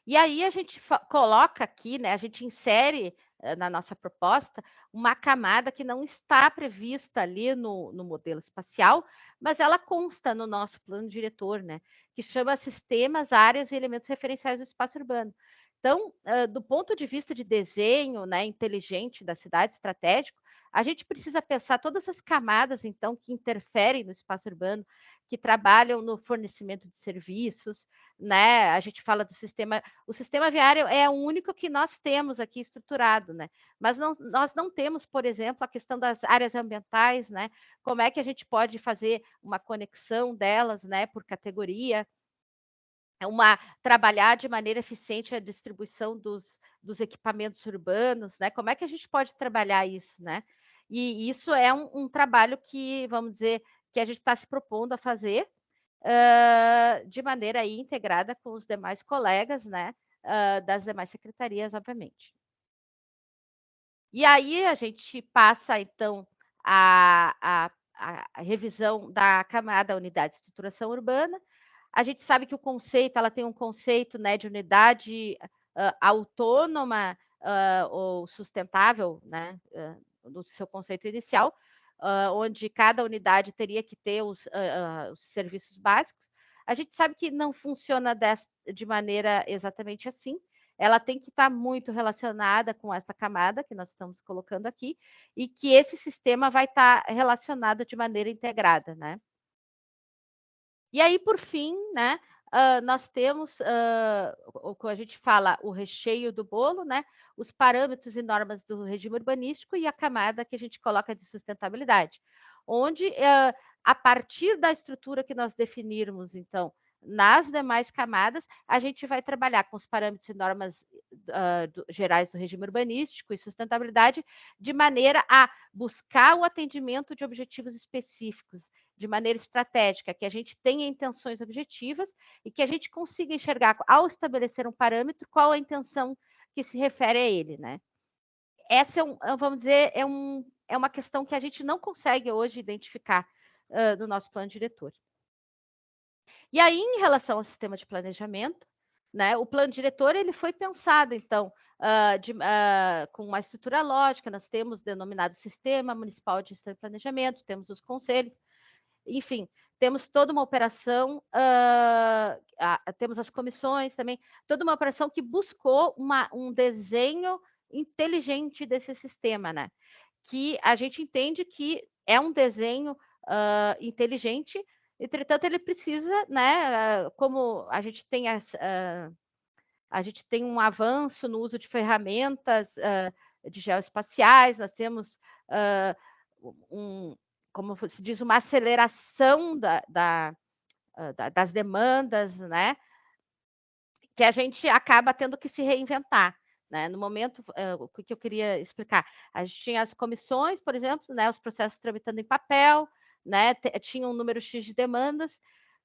E aí a gente coloca aqui, né, a gente insere na nossa proposta uma camada que não está prevista ali no modelo espacial, mas ela consta no nosso plano diretor, né, que chama Sistemas, Áreas e Elementos Referenciais do Espaço Urbano. Então, do ponto de vista de desenho, né, inteligente da cidade, estratégico, a gente precisa pensar todas as camadas, então, que interferem no espaço urbano, que trabalham no fornecimento de serviços, né? A gente fala do sistema, o sistema viário é o único que nós temos aqui estruturado, né? Mas nós não temos, por exemplo, a questão das áreas ambientais, né? Como é que a gente pode fazer uma conexão delas, né, por categoria? Trabalhar de maneira eficiente a distribuição dos equipamentos urbanos, né? Como é que a gente pode trabalhar isso, né? E isso é um trabalho que, vamos dizer, que a gente está se propondo a fazer de maneira aí integrada com os demais colegas, né? Das demais secretarias, obviamente. E aí a gente passa, então, a revisão da camada unidade de estruturação urbana. A gente sabe que o conceito, ela tem um conceito, né, de unidade autônoma ou sustentável, né, no seu conceito inicial, onde cada unidade teria que ter os serviços básicos. A gente sabe que não funciona de maneira exatamente assim. Ela tem que estar muito relacionada com essa camada que nós estamos colocando aqui, e que esse sistema vai estar relacionado de maneira integrada, né? E aí, por fim, né, nós temos o que a gente fala, o recheio do bolo, né, os parâmetros e normas do regime urbanístico e a camada que a gente coloca de sustentabilidade, onde, a partir da estrutura que nós definirmos, então, nas demais camadas, a gente vai trabalhar com os parâmetros e normas gerais do regime urbanístico e sustentabilidade, de maneira a buscar o atendimento de objetivos específicos de maneira estratégica, que a gente tenha intenções objetivas e que a gente consiga enxergar, ao estabelecer um parâmetro, qual a intenção que se refere a ele, né? Essa vamos dizer, é uma questão que a gente não consegue hoje identificar no nosso plano diretor. E aí, em relação ao sistema de planejamento, né, o plano diretor ele foi pensado, então, com uma estrutura lógica, nós temos o denominado Sistema Municipal de Gestão e Planejamento, temos os conselhos, enfim, temos toda uma operação, temos as comissões também, toda uma operação que buscou um desenho inteligente desse sistema, né? Que a gente entende que é um desenho inteligente, entretanto, ele precisa, né? Como a gente tem um avanço no uso de ferramentas de geoespaciais, nós temos como se diz, uma aceleração das demandas, né? Que a gente acaba tendo que se reinventar. Né? No momento, o que eu queria explicar? A gente tinha as comissões, por exemplo, né? Os processos tramitando em papel, né? Tinha um número X de demandas.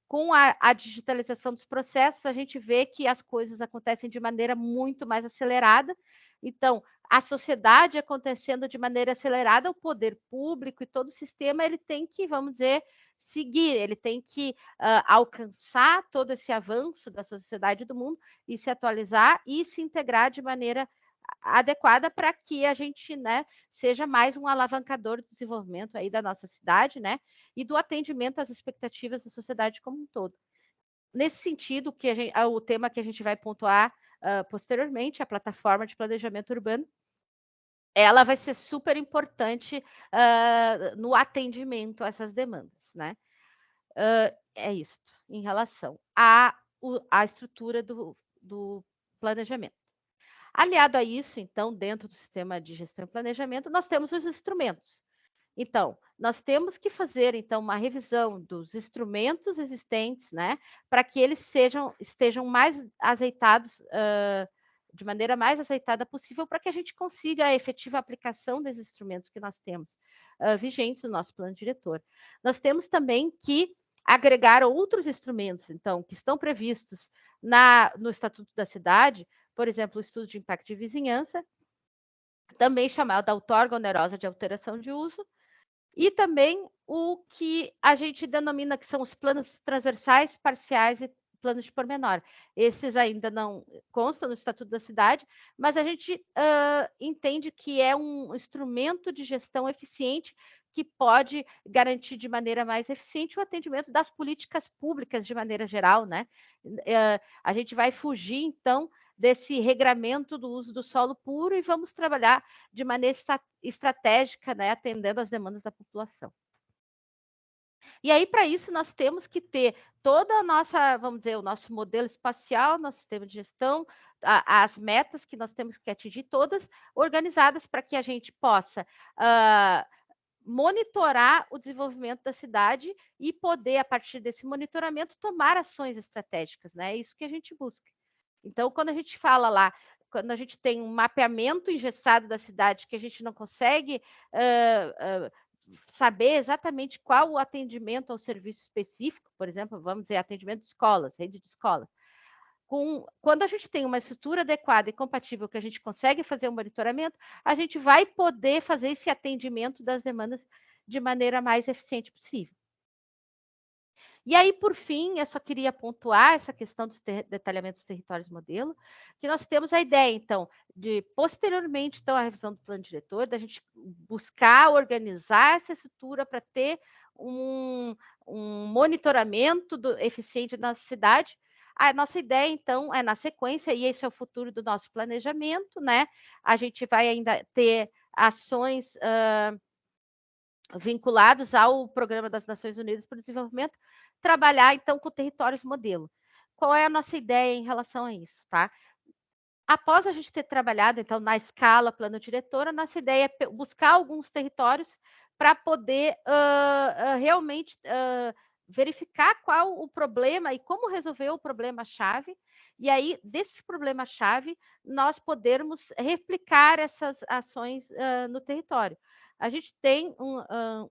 Com a digitalização dos processos, a gente vê que as coisas acontecem de maneira muito mais acelerada. Então, a sociedade acontecendo de maneira acelerada, o poder público e todo o sistema, ele tem que, vamos dizer, seguir, ele tem que alcançar todo esse avanço da sociedade do mundo e se atualizar e se integrar de maneira adequada para que a gente, né, seja mais um alavancador do desenvolvimento aí da nossa cidade, né, e do atendimento às expectativas da sociedade como um todo. Nesse sentido, o tema que a gente vai pontuar posteriormente, a plataforma de planejamento urbano, ela vai ser super importante no atendimento a essas demandas, né? É isso, em relação à estrutura do planejamento. Aliado a isso, então, dentro do sistema de gestão e planejamento, nós temos os instrumentos. Então, nós temos que fazer, então, uma revisão dos instrumentos existentes, né, para que eles estejam mais azeitados, de maneira mais aceitada possível, para que a gente consiga a efetiva aplicação desses instrumentos que nós temos vigentes no nosso plano diretor. Nós temos também que agregar outros instrumentos, então, que estão previstos no Estatuto da Cidade, por exemplo, o estudo de impacto de vizinhança, também chamado da outorga onerosa de alteração de uso, e também o que a gente denomina que são os planos transversais, parciais e planos de pormenor. Esses ainda não constam no Estatuto da Cidade, mas a gente entende que é um instrumento de gestão eficiente que pode garantir de maneira mais eficiente o atendimento das políticas públicas de maneira geral, né? A gente vai fugir, então, desse regramento do uso do solo puro e vamos trabalhar de maneira estratégica, né, atendendo às demandas da população. E aí, para isso, nós temos que ter toda a nossa, vamos dizer, o nosso modelo espacial, nosso sistema de gestão, as metas que nós temos que atingir, todas organizadas para que a gente possa monitorar o desenvolvimento da cidade e poder, a partir desse monitoramento, tomar ações estratégicas, né? É isso que a gente busca. Então, quando a gente fala lá, quando a gente tem um mapeamento engessado da cidade, que a gente não consegue saber exatamente qual o atendimento ao serviço específico, por exemplo, vamos dizer, atendimento de escolas, rede de escolas. Quando a gente tem uma estrutura adequada e compatível que a gente consegue fazer o monitoramento, a gente vai poder fazer esse atendimento das demandas de maneira mais eficiente possível. E aí, por fim, eu só queria pontuar essa questão dos detalhamentos dos territórios modelo, que nós temos a ideia, então, de, posteriormente, então, a revisão do plano diretor, da gente buscar organizar essa estrutura para ter um monitoramento eficiente da nossa cidade. A nossa ideia, então, é na sequência, e esse é o futuro do nosso planejamento, né? A gente vai ainda ter ações vinculados ao Programa das Nações Unidas para o Desenvolvimento, trabalhar, então, com territórios modelo. Qual é a nossa ideia em relação a isso, tá? Após a gente ter trabalhado, então, na escala plano diretor, a nossa ideia é buscar alguns territórios para poder realmente verificar qual o problema e como resolver o problema-chave, e aí, desse problema-chave, nós podermos replicar essas ações no território. A gente tem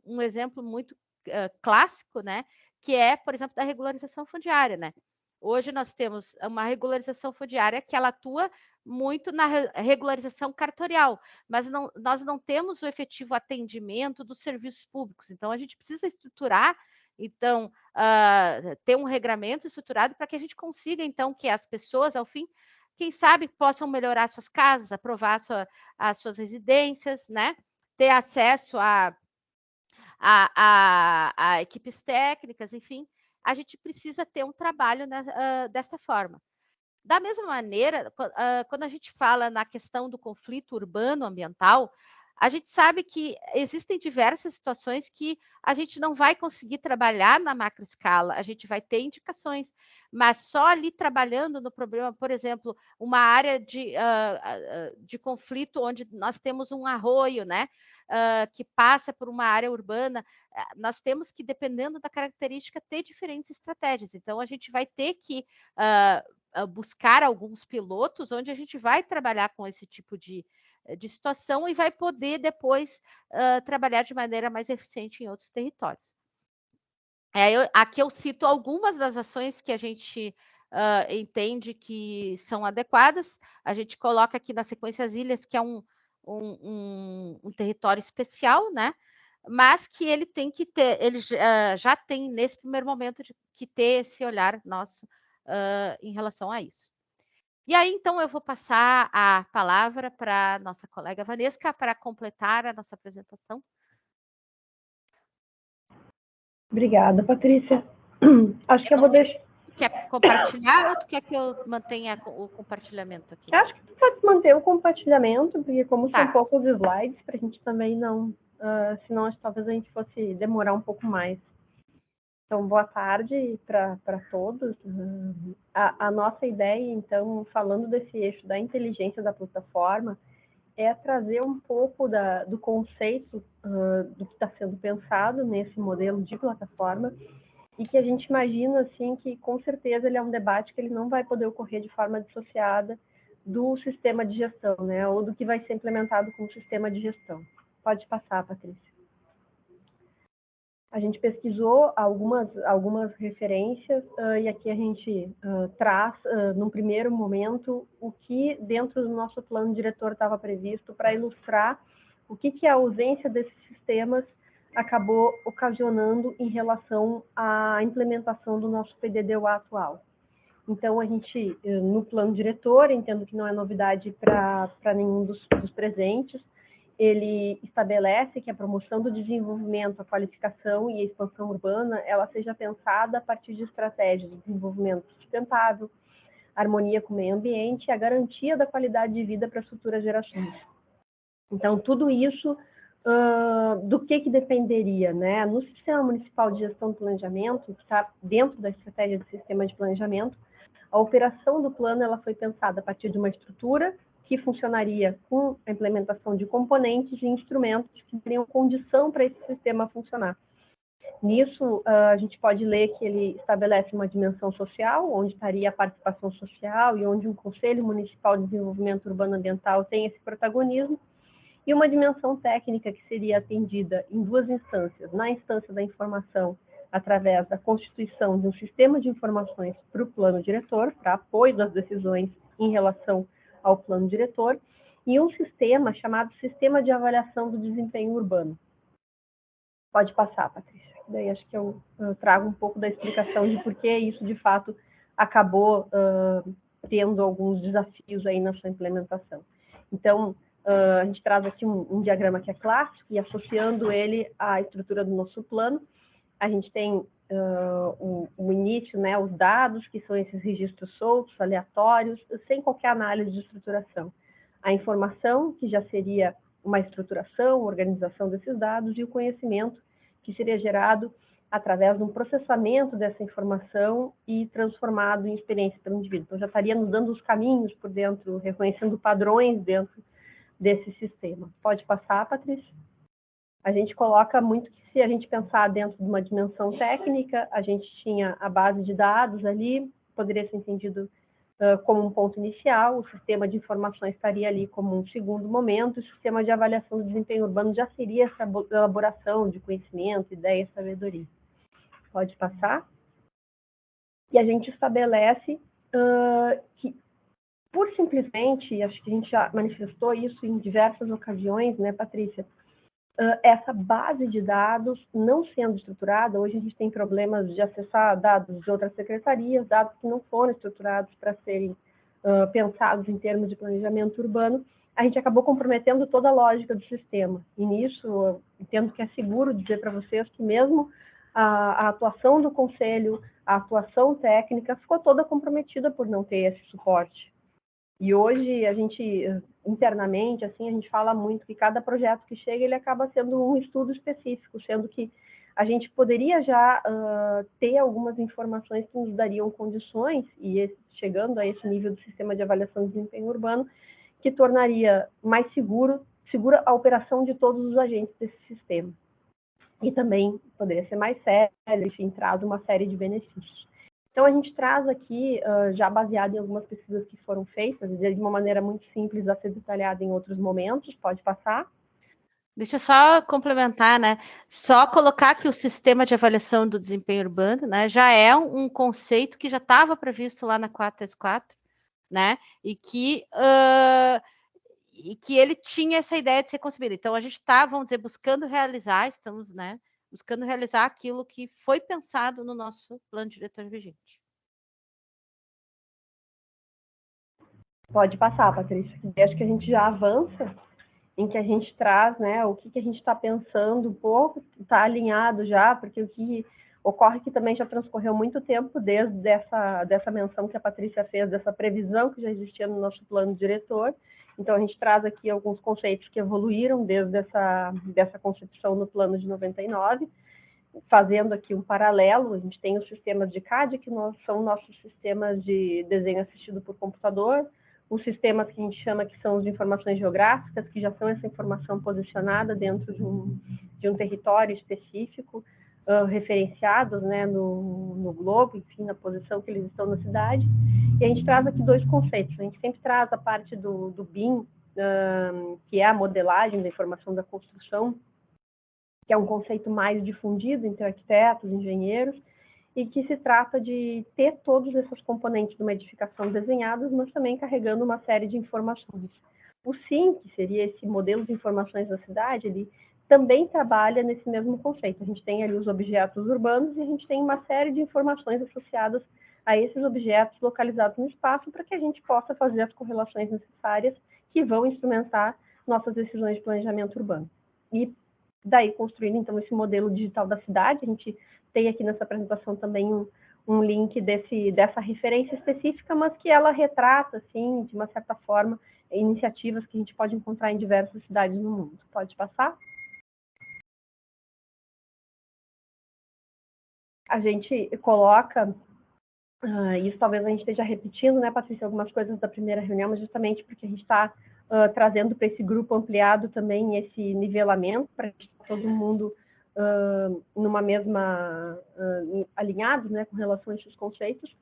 um exemplo muito clássico, né? Que é, por exemplo, da regularização fundiária, né? Hoje nós temos uma regularização fundiária que ela atua muito na regularização cartorial, mas nós não temos o efetivo atendimento dos serviços públicos. Então, a gente precisa estruturar, então, ter um regramento estruturado para que a gente consiga, então, que as pessoas, ao fim, quem sabe, possam melhorar suas casas, aprovar as suas residências, né? Ter acesso a equipes técnicas, enfim, a gente precisa ter um trabalho dessa forma. Da mesma maneira, quando a gente fala na questão do conflito urbano ambiental, a gente sabe que existem diversas situações que a gente não vai conseguir trabalhar na macroescala, a gente vai ter indicações, mas só ali trabalhando no problema, por exemplo, uma área de conflito onde nós temos um arroio, né, que passa por uma área urbana, nós temos que, dependendo da característica, ter diferentes estratégias. Então, a gente vai ter que buscar alguns pilotos onde a gente vai trabalhar com esse tipo de situação e vai poder depois trabalhar de maneira mais eficiente em outros territórios. Aqui eu cito algumas das ações que a gente entende que são adequadas. A gente coloca aqui na sequência as ilhas, que é um território especial, né? Mas que ele tem que ter, ele já tem nesse primeiro momento que ter esse olhar nosso em relação a isso. E aí, então, eu vou passar a palavra para a nossa colega Vanesca para completar a nossa apresentação. Obrigada, Patrícia. Acho que eu vou deixar... Quer compartilhar ou tu quer que eu mantenha o compartilhamento aqui? Acho que tu pode manter o compartilhamento, porque como são poucos slides, para a gente também não... senão acho que talvez a gente fosse demorar um pouco mais. Então, boa tarde para todos. A nossa ideia, então, falando desse eixo da inteligência da plataforma, é trazer um pouco do conceito do que está sendo pensado nesse modelo de plataforma e que a gente imagina, assim, que com certeza ele é um debate que ele não vai poder ocorrer de forma dissociada do sistema de gestão, né, ou do que vai ser implementado como sistema de gestão. Pode passar, Patrícia. A gente pesquisou algumas referências e aqui a gente traz, num primeiro momento, o que dentro do nosso plano diretor estava previsto para ilustrar o que a ausência desses sistemas acabou ocasionando em relação à implementação do nosso PDD-UA atual. Então, a gente, no plano diretor, entendo que não é novidade para nenhum dos presentes, ele estabelece que a promoção do desenvolvimento, a qualificação e a expansão urbana, ela seja pensada a partir de estratégias de desenvolvimento sustentável, harmonia com o meio ambiente e a garantia da qualidade de vida para as futuras gerações. Então, tudo isso, do que dependeria, né? No Sistema Municipal de Gestão do Planejamento, que está dentro da estratégia de sistema de planejamento, a operação do plano ela foi pensada a partir de uma estrutura que funcionaria com a implementação de componentes e instrumentos que teriam condição para esse sistema funcionar. Nisso, a gente pode ler que ele estabelece uma dimensão social, onde estaria a participação social e onde um Conselho Municipal de Desenvolvimento Urbano Ambiental tem esse protagonismo, e uma dimensão técnica que seria atendida em duas instâncias. Na instância da informação, através da constituição de um sistema de informações para o plano diretor, para apoio das decisões em relação ao plano diretor, e um sistema chamado Sistema de Avaliação do Desempenho Urbano. Pode passar, Patrícia. Daí acho que eu trago um pouco da explicação de por que isso, de fato, acabou tendo alguns desafios aí na sua implementação. Então, a gente traz aqui um diagrama que é clássico, e associando ele à estrutura do nosso plano, a gente tem o início, né, os dados, que são esses registros soltos, aleatórios, sem qualquer análise de estruturação. A informação, que já seria uma estruturação, organização desses dados, e o conhecimento, que seria gerado através de um processamento dessa informação e transformado em experiência pelo indivíduo. Então, já estaria nos dando os caminhos por dentro, reconhecendo padrões dentro desse sistema. Pode passar, Patrícia? A gente coloca muito que, se a gente pensar dentro de uma dimensão técnica, a gente tinha a base de dados ali, poderia ser entendido como um ponto inicial, o sistema de informações estaria ali como um segundo momento, o sistema de avaliação do desempenho urbano já seria essa elaboração de conhecimento, ideia, sabedoria. Pode passar. E a gente estabelece que, por simplesmente, acho que a gente já manifestou isso em diversas ocasiões, né, Patrícia? Essa base de dados não sendo estruturada, hoje a gente tem problemas de acessar dados de outras secretarias, dados que não foram estruturados para serem pensados em termos de planejamento urbano, a gente acabou comprometendo toda a lógica do sistema. E nisso, eu entendo que é seguro dizer para vocês que mesmo a atuação do conselho, a atuação técnica, ficou toda comprometida por não ter esse suporte. E hoje, a gente, internamente, assim, a gente fala muito que cada projeto que chega, ele acaba sendo um estudo específico, sendo que a gente poderia já ter algumas informações que nos dariam condições, e chegando a esse nível do sistema de avaliação de desempenho urbano, que tornaria mais segura a operação de todos os agentes desse sistema. E também poderia ser mais sério, enfim, traz uma série de benefícios. Então, a gente traz aqui, já baseado em algumas pesquisas que foram feitas, de uma maneira muito simples a ser detalhada em outros momentos, pode passar. Deixa eu só complementar, né? Só colocar que o sistema de avaliação do desempenho urbano, né, já é um conceito que já estava previsto lá na 434, né? E que ele tinha essa ideia de ser concebido. Então, a gente está, vamos dizer, buscando realizar aquilo que foi pensado no nosso plano diretor vigente. Pode passar, Patrícia. Acho que a gente já avança em que a gente traz, né, o que a gente está pensando um pouco, está alinhado já, porque o que ocorre que também já transcorreu muito tempo desde dessa menção que a Patrícia fez, dessa previsão que já existia no nosso plano diretor. Então, a gente traz aqui alguns conceitos que evoluíram desde dessa concepção no plano de 99, fazendo aqui um paralelo. A gente tem os sistemas de CAD, que são nossos sistemas de desenho assistido por computador, os sistemas que a gente chama que são as informações geográficas, que já são essa informação posicionada dentro de um território específico, referenciados, né, no globo, enfim, na posição que eles estão na cidade. E a gente traz aqui dois conceitos. A gente sempre traz a parte do BIM, que é a modelagem da informação da construção, que é um conceito mais difundido entre arquitetos, engenheiros, e que se trata de ter todos esses componentes de uma edificação desenhados, mas também carregando uma série de informações. O SIM, que seria esse modelo de informações da cidade, ele também trabalha nesse mesmo conceito. A gente tem ali os objetos urbanos e a gente tem uma série de informações associadas a esses objetos localizados no espaço para que a gente possa fazer as correlações necessárias que vão instrumentar nossas decisões de planejamento urbano. E daí, construindo, então, esse modelo digital da cidade, a gente tem aqui nessa apresentação também um link dessa referência específica, mas que ela retrata, assim, de uma certa forma, iniciativas que a gente pode encontrar em diversas cidades no mundo. Pode passar? A gente coloca, isso talvez a gente esteja repetindo, né, Patrícia, algumas coisas da primeira reunião, mas justamente porque a gente está trazendo para esse grupo ampliado também esse nivelamento, para que todo mundo numa mesma, alinhado, né, com relação a esses conceitos.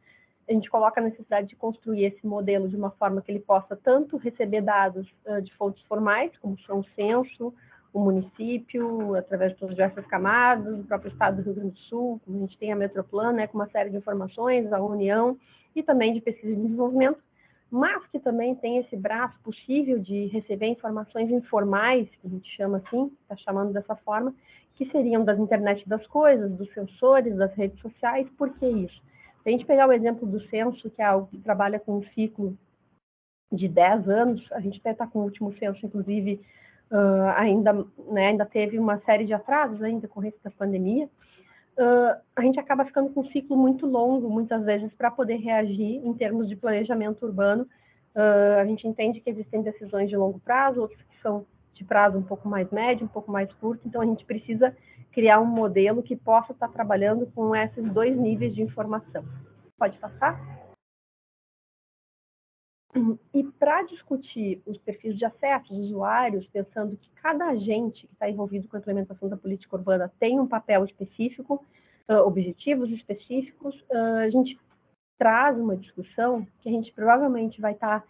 A gente coloca a necessidade de construir esse modelo de uma forma que ele possa tanto receber dados de fontes formais, como são o censo, o município, através de diversas camadas, o próprio estado do Rio Grande do Sul, a gente tem a Metroplan, né, com uma série de informações, a União, e também de pesquisa e desenvolvimento, mas que também tem esse braço possível de receber informações informais, que a gente chama assim, está chamando dessa forma, que seriam das internet das coisas, dos sensores, das redes sociais. Por que isso? Se a gente pegar o exemplo do censo, que é algo que trabalha com um ciclo de 10 anos, a gente até está com o último censo, inclusive, ainda teve uma série de atrasos em decorrência da pandemia, a gente acaba ficando com um ciclo muito longo, muitas vezes, para poder reagir em termos de planejamento urbano. A gente entende que existem decisões de longo prazo, outras que são de prazo um pouco mais médio, um pouco mais curto, então a gente precisa criar um modelo que possa estar trabalhando com esses dois níveis de informação. Pode passar? E para discutir os perfis de acesso dos usuários, pensando que cada agente que está envolvido com a implementação da política urbana tem um papel específico, objetivos específicos, a gente traz uma discussão que a gente provavelmente vai estar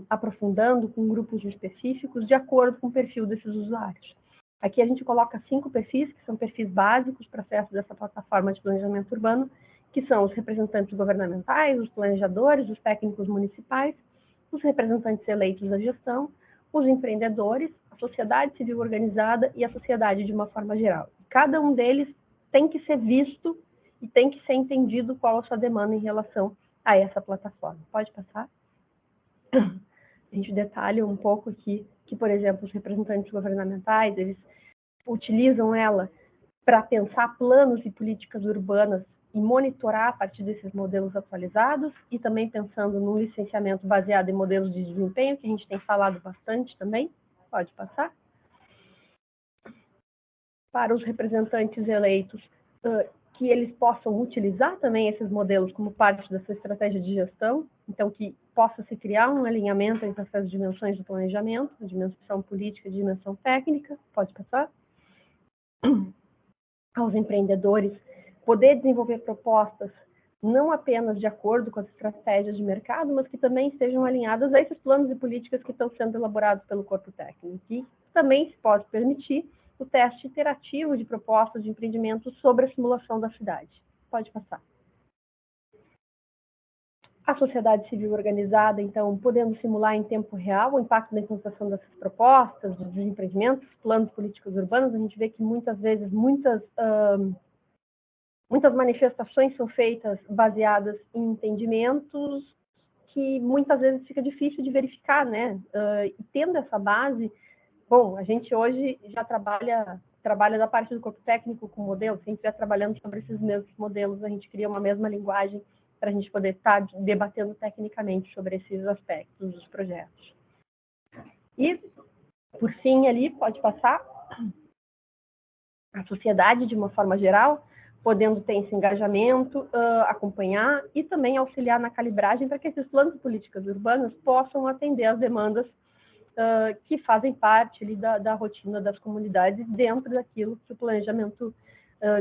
aprofundando com grupos específicos de acordo com o perfil desses usuários. Aqui a gente coloca 5 perfis, que são perfis básicos para acesso dessa plataforma de planejamento urbano, que são os representantes governamentais, os planejadores, os técnicos municipais, os representantes eleitos da gestão, os empreendedores, a sociedade civil organizada e a sociedade de uma forma geral. Cada um deles tem que ser visto e tem que ser entendido qual a sua demanda em relação a essa plataforma. Pode passar? A gente detalha um pouco aqui que, por exemplo, os representantes governamentais, eles utilizam ela para pensar planos e políticas urbanas e monitorar a partir desses modelos atualizados e também pensando no licenciamento baseado em modelos de desempenho, que a gente tem falado bastante também. Pode passar? Para os representantes eleitos, que eles possam utilizar também esses modelos como parte da sua estratégia de gestão, então que possa se criar um alinhamento entre essas dimensões do planejamento, a dimensão política e a dimensão técnica. Pode passar? Aos empreendedores, poder desenvolver propostas não apenas de acordo com as estratégias de mercado, mas que também estejam alinhadas a esses planos e políticas que estão sendo elaborados pelo corpo técnico. E também se pode permitir o teste iterativo de propostas de empreendimento sobre a simulação da cidade. Pode passar. A sociedade civil organizada, então, podendo simular em tempo real o impacto da implantação dessas propostas, dos empreendimentos, planos políticos urbanos, a gente vê que muitas vezes, muitas manifestações são feitas baseadas em entendimentos que muitas vezes fica difícil de verificar, né? E tendo essa base, bom, a gente hoje já trabalha da parte do corpo técnico com modelos, se a gente estiver trabalhando sobre esses mesmos modelos, a gente cria uma mesma linguagem para a gente poder estar debatendo tecnicamente sobre esses aspectos dos projetos. E, por fim, ali, pode passar, a sociedade, de uma forma geral, podendo ter esse engajamento, acompanhar e também auxiliar na calibragem para que esses planos de políticas urbanas possam atender às demandas que fazem parte ali da rotina das comunidades dentro daquilo que o planejamento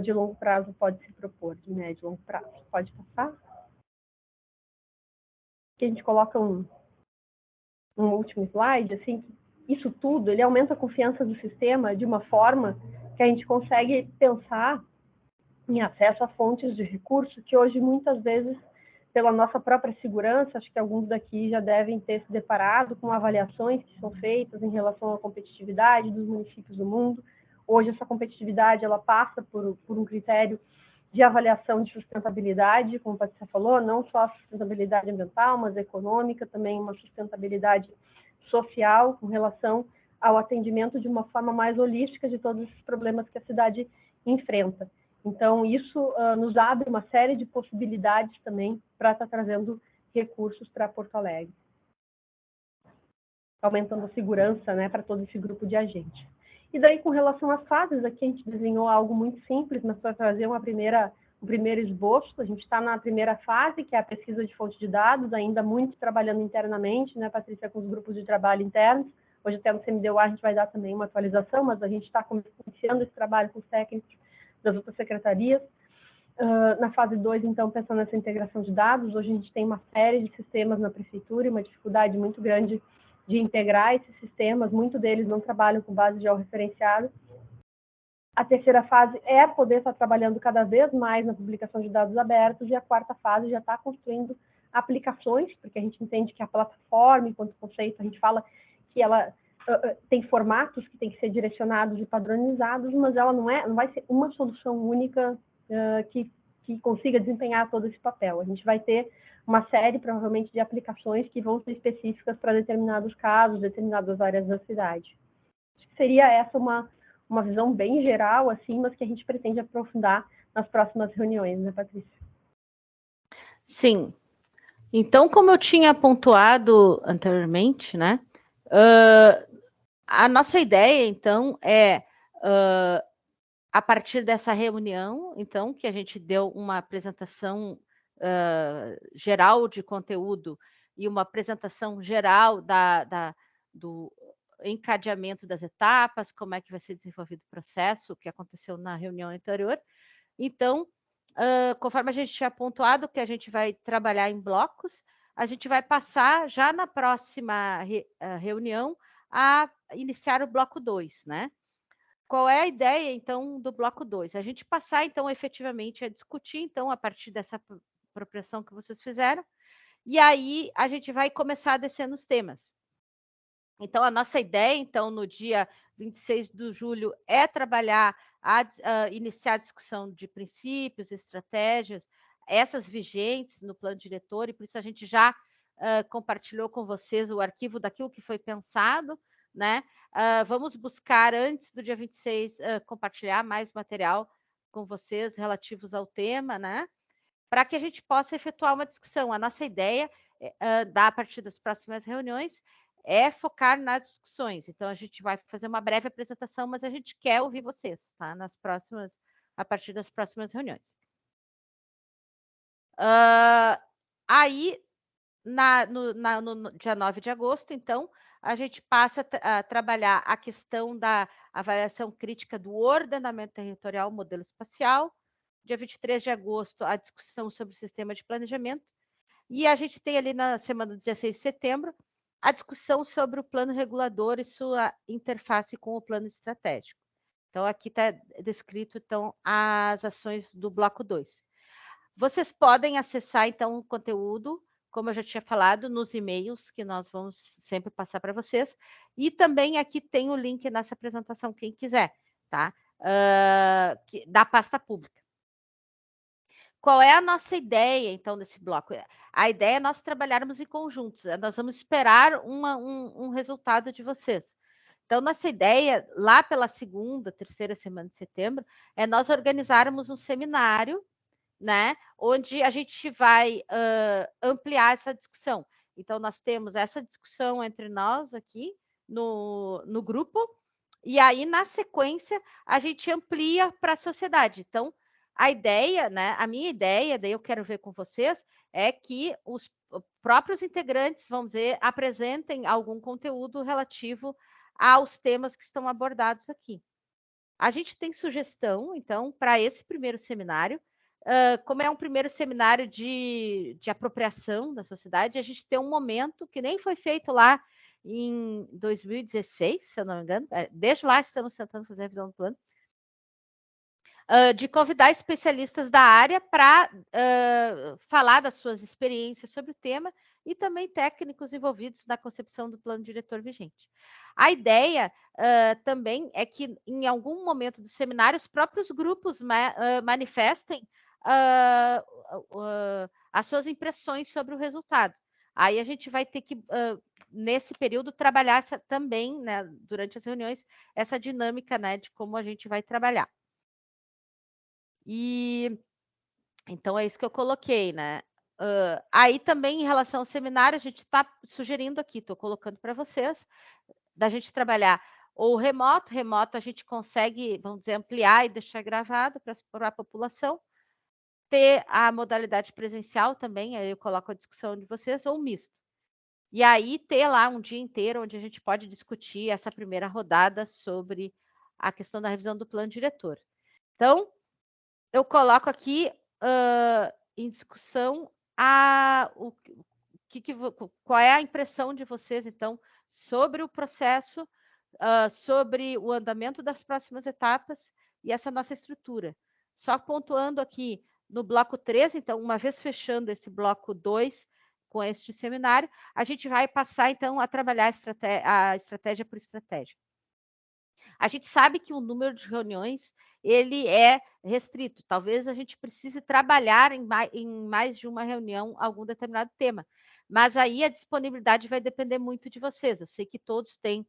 de longo prazo pode se propor, de médio e longo prazo. Pode passar? Que a gente coloca um último slide, assim, isso tudo, ele aumenta a confiança do sistema de uma forma que a gente consegue pensar em acesso a fontes de recursos que hoje, muitas vezes, pela nossa própria segurança, acho que alguns daqui já devem ter se deparado com avaliações que são feitas em relação à competitividade dos municípios do mundo. Hoje, essa competitividade, ela passa por um critério de avaliação de sustentabilidade, como a Patrícia falou, não só a sustentabilidade ambiental, mas econômica, também uma sustentabilidade social com relação ao atendimento de uma forma mais holística de todos esses problemas que a cidade enfrenta. Então, isso nos abre uma série de possibilidades também para estar trazendo recursos para Porto Alegre, aumentando a segurança, né, para todo esse grupo de agentes. E daí, com relação às fases, aqui a gente desenhou algo muito simples, mas para trazer um primeiro esboço. A gente está na primeira fase, que é a pesquisa de fonte de dados, ainda muito trabalhando internamente, né, Patrícia, com os grupos de trabalho internos. Hoje, até no CMDUA, a gente vai dar também uma atualização, mas a gente está iniciando esse trabalho com os técnicos das outras secretarias. Na fase 2, então, pensando nessa integração de dados, hoje a gente tem uma série de sistemas na prefeitura e uma dificuldade muito grande de integrar esses sistemas, muitos deles não trabalham com base georreferenciada. A terceira fase é poder estar trabalhando cada vez mais na publicação de dados abertos, e a quarta fase já está construindo aplicações, porque a gente entende que a plataforma, enquanto conceito, a gente fala que ela tem formatos que têm que ser direcionados e padronizados, mas ela não vai ser uma solução única que consiga desempenhar todo esse papel. A gente vai ter uma série, provavelmente, de aplicações que vão ser específicas para determinados casos, determinadas áreas da cidade. Acho que seria essa uma visão bem geral, assim, mas que a gente pretende aprofundar nas próximas reuniões, né, Patrícia? Sim. Então, como eu tinha pontuado anteriormente, né, a nossa ideia, então, é, a partir dessa reunião, então, que a gente deu uma apresentação geral de conteúdo e uma apresentação geral do encadeamento das etapas, como é que vai ser desenvolvido o processo, o que aconteceu na reunião anterior. Então, conforme a gente tinha pontuado que a gente vai trabalhar em blocos, a gente vai passar já na próxima reunião a iniciar o bloco 2, né? Qual é a ideia, então, do bloco 2? A gente passar, então, efetivamente a discutir, então, a partir dessa apropriação que vocês fizeram, e aí a gente vai começar a descer nos temas. Então, a nossa ideia, então, no dia 26 de julho, é trabalhar, iniciar a discussão de princípios, estratégias, essas vigentes no plano diretor, e por isso a gente já compartilhou com vocês o arquivo daquilo que foi pensado, né? Vamos buscar, antes do dia 26, compartilhar mais material com vocês relativos ao tema, né? Para que a gente possa efetuar uma discussão. A nossa ideia, a partir das próximas reuniões, é focar nas discussões. Então, a gente vai fazer uma breve apresentação, mas a gente quer ouvir vocês, tá? A partir das próximas reuniões. Aí, no dia 9 de agosto, então, a gente passa a trabalhar a questão da avaliação crítica do ordenamento territorial, modelo espacial. Dia 23 de agosto, a discussão sobre o sistema de planejamento. E a gente tem ali na semana do dia 6 de setembro, a discussão sobre o plano regulador e sua interface com o plano estratégico. Então, aqui está descrito, então, as ações do bloco 2. Vocês podem acessar, então, o conteúdo, como eu já tinha falado, nos e-mails, que nós vamos sempre passar para vocês. E também aqui tem o link nessa apresentação, quem quiser, tá? Da pasta pública. Qual é a nossa ideia, então, desse bloco? A ideia é nós trabalharmos em conjuntos. Nós vamos esperar um resultado de vocês. Então, nossa ideia, lá pela segunda, terceira semana de setembro, é nós organizarmos um seminário, né, onde a gente vai ampliar essa discussão. Então, nós temos essa discussão entre nós aqui no grupo, e aí, na sequência, a gente amplia para a sociedade. Então, a ideia, né, a minha ideia, daí eu quero ver com vocês, é que os próprios integrantes, vamos dizer, apresentem algum conteúdo relativo aos temas que estão abordados aqui. A gente tem sugestão, então, para esse primeiro seminário, como é um primeiro seminário de apropriação da sociedade, a gente tem um momento que nem foi feito lá em 2016, se eu não me engano, desde lá estamos tentando fazer a revisão do plano, de convidar especialistas da área para falar das suas experiências sobre o tema e também técnicos envolvidos na concepção do plano diretor vigente. A ideia também é que, em algum momento do seminário, os próprios grupos manifestem as suas impressões sobre o resultado. Aí a gente vai ter que, nesse período, trabalhar também, né, durante as reuniões, essa dinâmica, né, de como a gente vai trabalhar. E então é isso que eu coloquei, né? Aí também, em relação ao seminário, a gente está sugerindo aqui, estou colocando para vocês, da gente trabalhar ou remoto a gente consegue, vamos dizer, ampliar e deixar gravado para a população, ter a modalidade presencial também, aí eu coloco a discussão de vocês, ou misto. E aí ter lá um dia inteiro onde a gente pode discutir essa primeira rodada sobre a questão da revisão do plano diretor. Então, eu coloco aqui em discussão qual é a impressão de vocês, então, sobre o processo, sobre o andamento das próximas etapas e essa nossa estrutura. Só pontuando aqui no bloco 3, então, uma vez fechando esse bloco 2 com este seminário, a gente vai passar, então, a trabalhar a estratégia por estratégia. A gente sabe que o número de reuniões ele é restrito. Talvez a gente precise trabalhar em mais de uma reunião algum determinado tema. Mas aí a disponibilidade vai depender muito de vocês. Eu sei que todos têm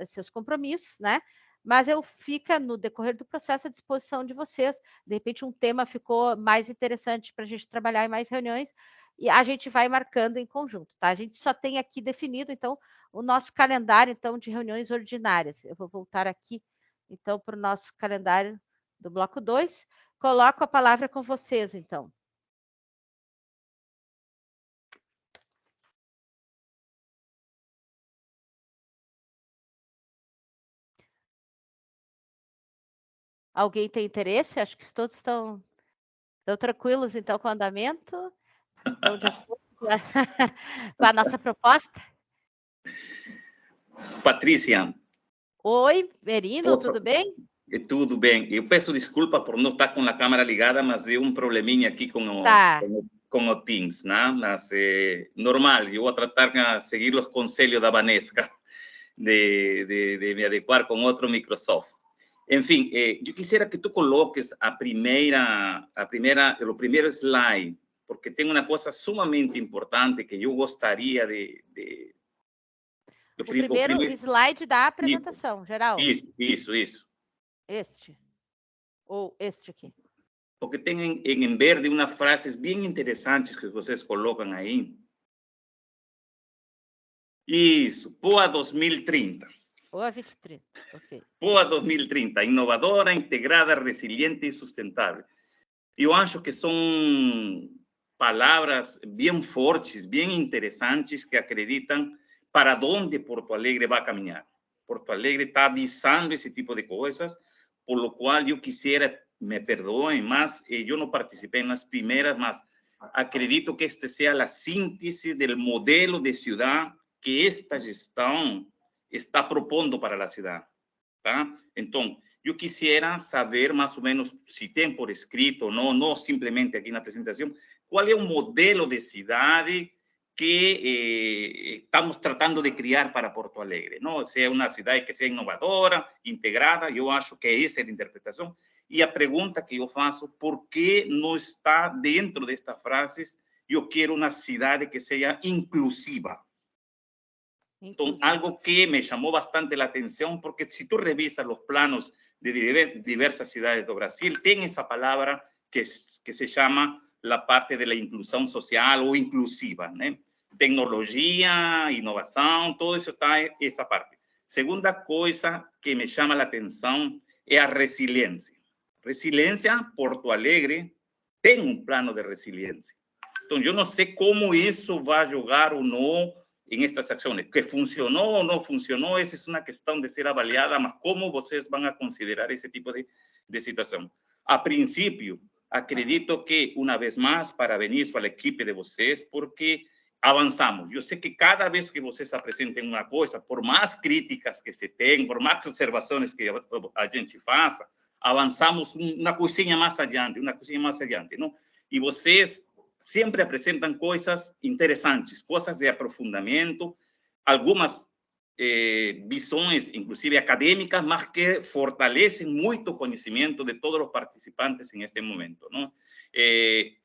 seus compromissos, né? Mas fica no decorrer do processo à disposição de vocês. De repente, um tema ficou mais interessante para a gente trabalhar em mais reuniões e a gente vai marcando em conjunto, tá? A gente só tem aqui definido, então, o nosso calendário, então, de reuniões ordinárias. Eu vou voltar aqui, então, para o nosso calendário do bloco 2. Coloco a palavra com vocês, então. Alguém tem interesse? Acho que todos estão tranquilos, então, com o andamento. Então, de acordo com a nossa proposta. Patrícia. Oi, Merino, tudo bem? Tudo bem. Eu peço desculpa por não estar com a câmera ligada, mas deu um probleminha aqui com o Teams, né? Mas normal, eu vou tratar de seguir os conselhos da Vanesca de me adequar com outro Microsoft. Enfim, eu quisiera que tu coloques o primeiro slide, porque tem uma coisa sumamente importante que eu gostaria de o primeiro slide da apresentação, geral. Isso. Este. Ou este aqui. Porque tem em verde umas frases bem interessantes que vocês colocam aí. Isso, POA 2030. POA 2030, ok. POA 2030, inovadora, integrada, resiliente e sustentável. Eu acho que são palavras bem fortes, bem interessantes, que acreditam para onde Porto Alegre vai caminhar. Porto Alegre está avisando esse tipo de coisas, por lo qual eu quisiera, me perdoem, mas eu não participei nas primeiras, mas acredito que esta seja a síntese do modelo de cidade que esta gestão está propondo para a cidade. Tá? Então, eu quisiera saber mais ou menos, se tem por escrito, não simplesmente aqui na apresentação, qual é o modelo de cidade que estamos tratando de criar para Porto Alegre, ¿no? Sea una ciudad que sea innovadora, integrada, yo acho que esa es la interpretación. Y la pregunta que yo faço, ¿por qué no está dentro de estas frases, yo quiero una ciudad que sea inclusiva? Entonces, algo que me llamó bastante la atención, porque si tú revisas los planos de diversas ciudades de Brasil, tiene esa palabra que se llama la parte de la inclusión social o inclusiva, ¿no? Tecnologia, inovação, todo isso está essa parte. Segunda coisa que me chama a atenção é a resiliência. Resiliência, Porto Alegre tem um plano de resiliência. Então, eu não sei como isso vai jogar ou não em estas ações. Que funcionou ou não funcionou, essa é uma questão de ser avaliada, mas como vocês vão a considerar esse tipo de situação? A princípio, acredito que, uma vez mais, parabéns para a equipe de vocês, porque avançamos. Eu sei que cada vez que vocês apresentem uma coisa, por mais críticas que se tem, por mais observações que a gente faça, avançamos uma coisinha mais adiante, não? E vocês sempre apresentam coisas interessantes, coisas de aprofundamento, algumas visões, inclusive acadêmicas, mas que fortalecem muito o conhecimento de todos os participantes neste momento, não?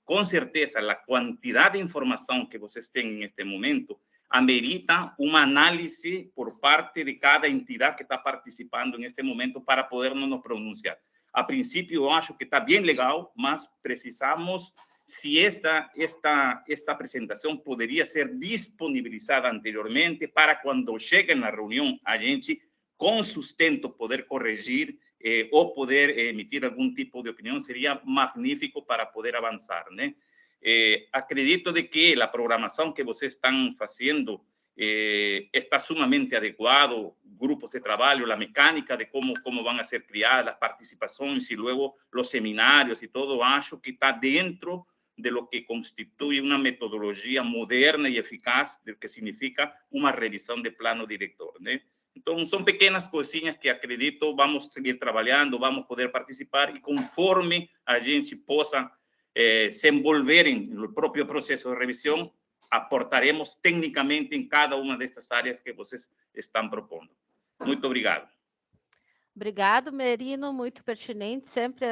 Com certeza, a quantidade de informação que vocês têm neste momento amerita uma análise por parte de cada entidade que está participando neste momento para podermos nos pronunciar. A princípio, eu acho que está bem legal, mas precisamos, se esta apresentação poderia ser disponibilizada anteriormente para quando chegue na reunião, a gente, com sustento, poder corrigir ou poder emitir algum tipo de opinião, seria magnífico para poder avançar, né? Acredito de que a programação que vocês estão fazendo está sumamente adequado, grupos de trabalho, a mecânica de como vão ser criadas, as participações e logo os seminários e todo, acho que está dentro de lo que constitui uma metodologia moderna e eficaz, do que significa uma revisão de plano diretor, né? Então, são pequenas coisinhas que acredito vamos seguir trabalhando, vamos poder participar e conforme a gente possa se envolver no próprio processo de revisão, aportaremos tecnicamente em cada uma destas áreas que vocês estão propondo. Muito obrigado. Obrigado, Merino, muito pertinente sempre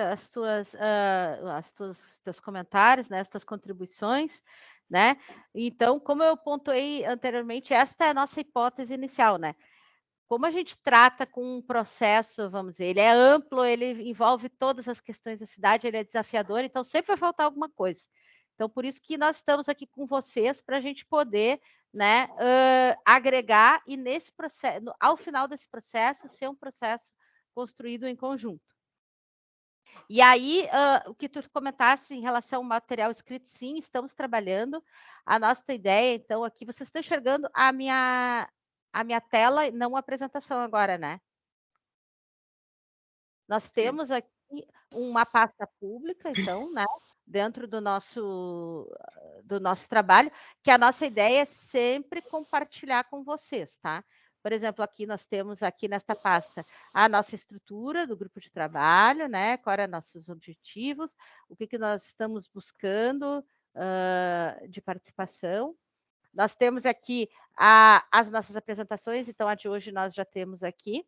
teus comentários, né, as tuas contribuições, né? Então, como eu pontuei anteriormente, esta é a nossa hipótese inicial, né? Como a gente trata com um processo, vamos dizer, ele é amplo, ele envolve todas as questões da cidade, ele é desafiador, então sempre vai faltar alguma coisa. Então, por isso que nós estamos aqui com vocês, para a gente poder, né, agregar e nesse processo, ao final desse processo, ser um processo construído em conjunto. E aí, o que tu comentasse em relação ao material escrito, sim, estamos trabalhando. A nossa ideia, então, aqui, vocês estão enxergando a minha tela, não a apresentação agora, né? Nós temos aqui, uma pasta pública, então, né, dentro do nosso trabalho, que a nossa ideia é sempre compartilhar com vocês, tá? Por exemplo, aqui nós temos aqui nesta pasta a nossa estrutura do grupo de trabalho, né? Quais eram nossos objetivos, o que nós estamos buscando de participação. Nós temos aqui as nossas apresentações, então a de hoje nós já temos aqui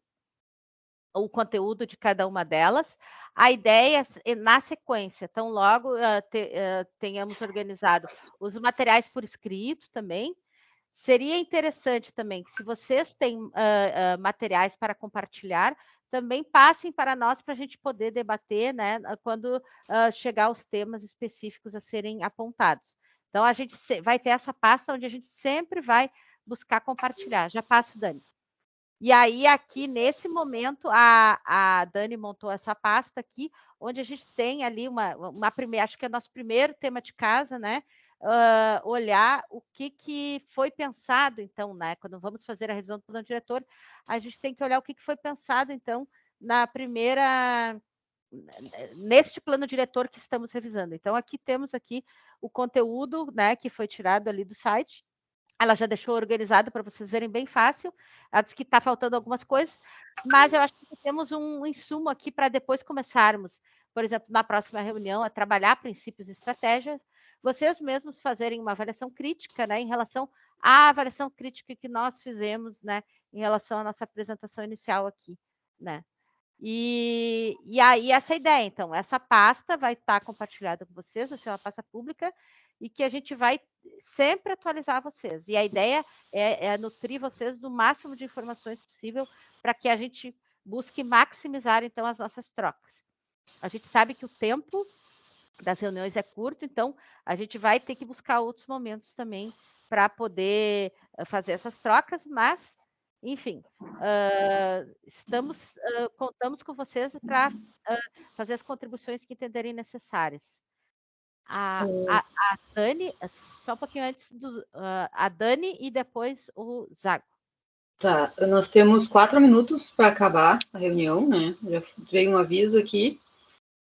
o conteúdo de cada uma delas. A ideia, na sequência, tão logo tenhamos organizado os materiais por escrito também. Seria interessante também que, se vocês têm materiais para compartilhar, também passem para nós para a gente poder debater, né, quando chegar os temas específicos a serem apontados. Então, a gente vai ter essa pasta onde a gente sempre vai buscar compartilhar. Já passo, Dani. E aí, aqui, nesse momento, a Dani montou essa pasta aqui, onde a gente tem ali uma primeira, acho que é o nosso primeiro tema de casa, né? Olhar o que foi pensado, então, né? Quando vamos fazer a revisão do plano diretor, a gente tem que olhar o que foi pensado, então, neste plano diretor que estamos revisando. Então, aqui temos aqui o conteúdo, né, que foi tirado ali do site. Ela já deixou organizado para vocês verem bem fácil. Ela disse que está faltando algumas coisas, mas eu acho que temos um insumo aqui para depois começarmos, por exemplo, na próxima reunião, a trabalhar princípios e estratégias, vocês mesmos fazerem uma avaliação crítica, né, em relação à avaliação crítica que nós fizemos, né, em relação à nossa apresentação inicial aqui, né. E aí essa ideia, então, essa pasta vai estar compartilhada com vocês, vai ser uma pasta pública, e que a gente vai sempre atualizar vocês. E a ideia é nutrir vocês do máximo de informações possível para que a gente busque maximizar, então, as nossas trocas. A gente sabe que o tempo das reuniões é curto, então a gente vai ter que buscar outros momentos também para poder fazer essas trocas, mas, enfim, contamos com vocês para fazer as contribuições que entenderem necessárias. A Dani, só um pouquinho antes a Dani e depois o Zago. Tá, nós temos 4 minutos para acabar a reunião, né? Já veio um aviso aqui.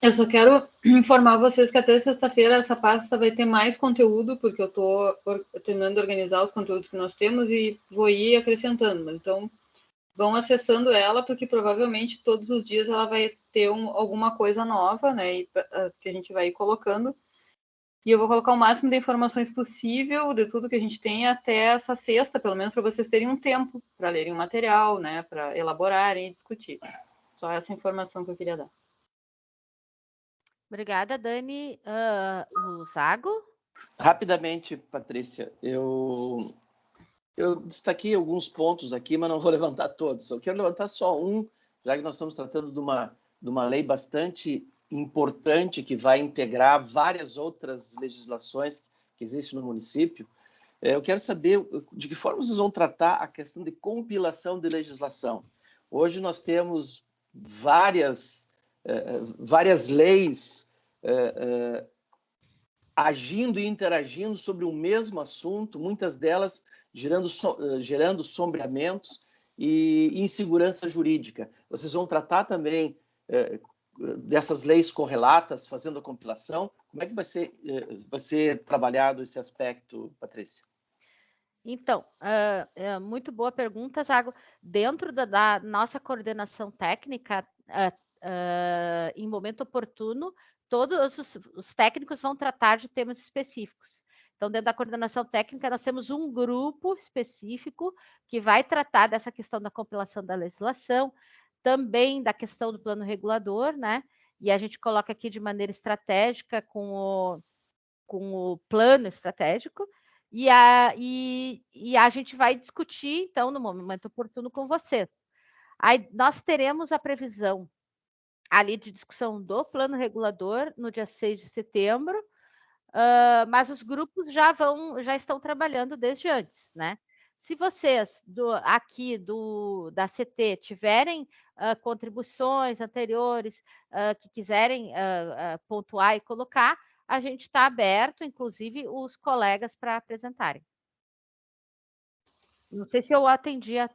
Eu só quero informar vocês que até sexta-feira essa pasta vai ter mais conteúdo, porque eu estou terminando de organizar os conteúdos que nós temos e vou ir acrescentando. Então, vão acessando ela, porque provavelmente todos os dias ela vai ter alguma coisa nova, né? Que a gente vai ir colocando. E eu vou colocar o máximo de informações possível de tudo que a gente tem até essa sexta, pelo menos para vocês terem um tempo para lerem o material, né? Para elaborarem e discutir. Só essa informação que eu queria dar. Obrigada, Dani. O Zago? Rapidamente, Patrícia, eu destaquei alguns pontos aqui, mas não vou levantar todos. Eu quero levantar só um, já que nós estamos tratando de uma lei bastante importante que vai integrar várias outras legislações que existem no município. Eu quero saber de que forma vocês vão tratar a questão de compilação de legislação. Hoje nós temos várias leis agindo e interagindo sobre o mesmo assunto, muitas delas gerando sombreamentos e insegurança jurídica. Vocês vão tratar também dessas leis correlatas, fazendo a compilação? Como é que vai ser trabalhado esse aspecto, Patrícia? Então, muito boa pergunta, Zago. Dentro da nossa coordenação técnica, em momento oportuno, todos os técnicos vão tratar de temas específicos. Então, dentro da coordenação técnica, nós temos um grupo específico que vai tratar dessa questão da compilação da legislação, também da questão do plano regulador, né? E a gente coloca aqui de maneira estratégica com o plano estratégico, e a gente vai discutir, então, no momento oportuno com vocês. Aí nós teremos a previsão ali de discussão do plano regulador no dia 6 de setembro, mas os grupos já estão trabalhando desde antes, né? Se vocês da CT tiverem contribuições anteriores que quiserem pontuar e colocar, a gente está aberto, inclusive os colegas, para apresentarem. Não sei se eu atendi a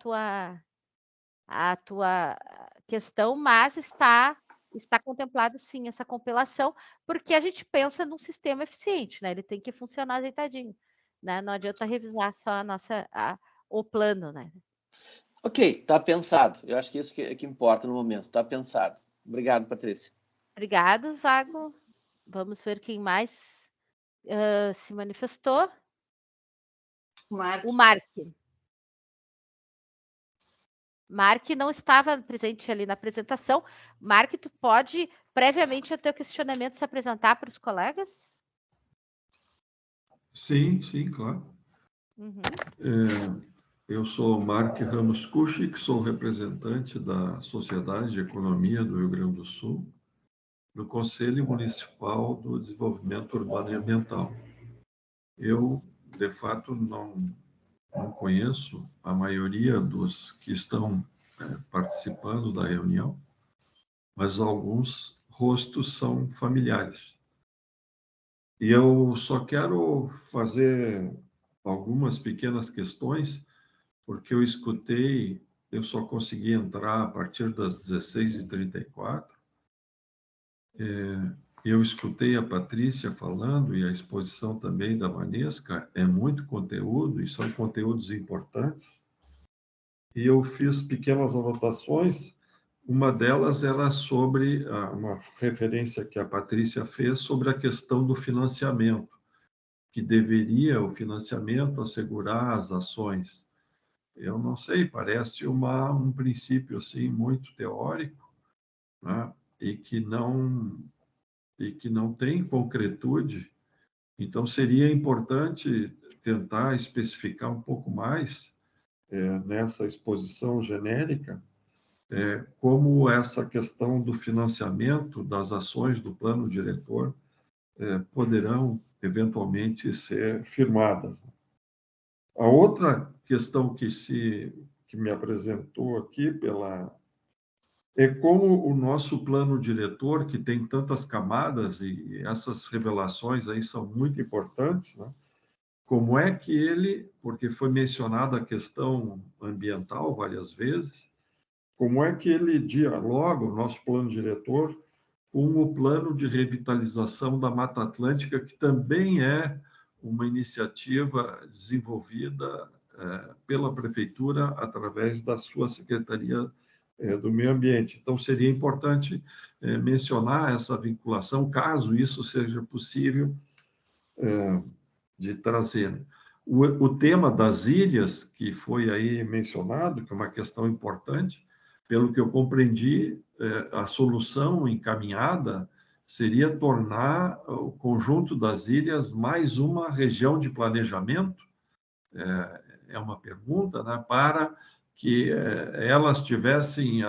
tua questão, mas está está contemplado sim essa compilação, porque a gente pensa num sistema eficiente, né? Ele tem que funcionar ajeitadinho, né? Não adianta revisar só o plano, né? Ok, está pensado. Eu acho que isso que importa no momento. Está pensado. Obrigado, Patrícia. Obrigado, Zago. Vamos ver quem mais se manifestou. O Mark. Mark não estava presente ali na apresentação. Mark, tu pode, previamente ao teu questionamento, se apresentar para os colegas? Sim, claro. Uhum. Eu sou Mark Ramos Kuchik, sou representante da Sociedade de Economia do Rio Grande do Sul, do Conselho Municipal do Desenvolvimento Urbano e Ambiental. Eu, de fato, não conheço a maioria dos que estão participando da reunião, mas alguns rostos são familiares. E eu só quero fazer algumas pequenas questões, porque eu só consegui entrar a partir das 16h34. Eu escutei a Patrícia falando e a exposição também da Vanesca, é muito conteúdo e são conteúdos importantes. E eu fiz pequenas anotações, uma delas era sobre uma referência que a Patrícia fez sobre a questão do financiamento, que deveria o financiamento assegurar as ações. Eu não sei, parece um princípio assim muito teórico, né? e que não tem concretude. Então seria importante tentar especificar um pouco mais nessa exposição genérica como essa questão do financiamento das ações do plano diretor poderão eventualmente ser firmadas. A outra questão que me apresentou aqui é como o nosso plano diretor, que tem tantas camadas, e essas revelações aí são muito importantes, né? Como é que ele, porque foi mencionada a questão ambiental várias vezes, como é que ele dialoga, o nosso plano diretor, com o plano de revitalização da Mata Atlântica, que também é uma iniciativa desenvolvida pela Prefeitura através da sua Secretaria do Meio Ambiente. Então, seria importante mencionar essa vinculação, caso isso seja possível de trazer. O tema das ilhas, que foi aí mencionado, que é uma questão importante, pelo que eu compreendi, a solução encaminhada seria tornar o conjunto das ilhas mais uma região de planejamento, é uma pergunta, né, para que elas tivessem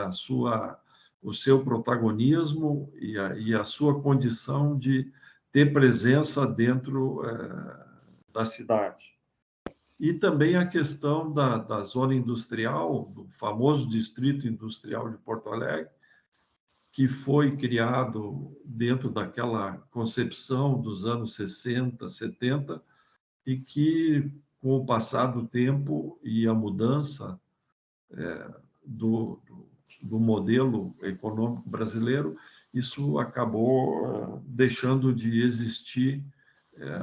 o seu protagonismo e a sua condição de ter presença dentro da cidade. E também a questão da zona industrial, do famoso Distrito Industrial de Porto Alegre, que foi criado dentro daquela concepção dos anos 60, 70, e que, com o passar do tempo e a mudança do modelo econômico brasileiro, isso acabou deixando de existir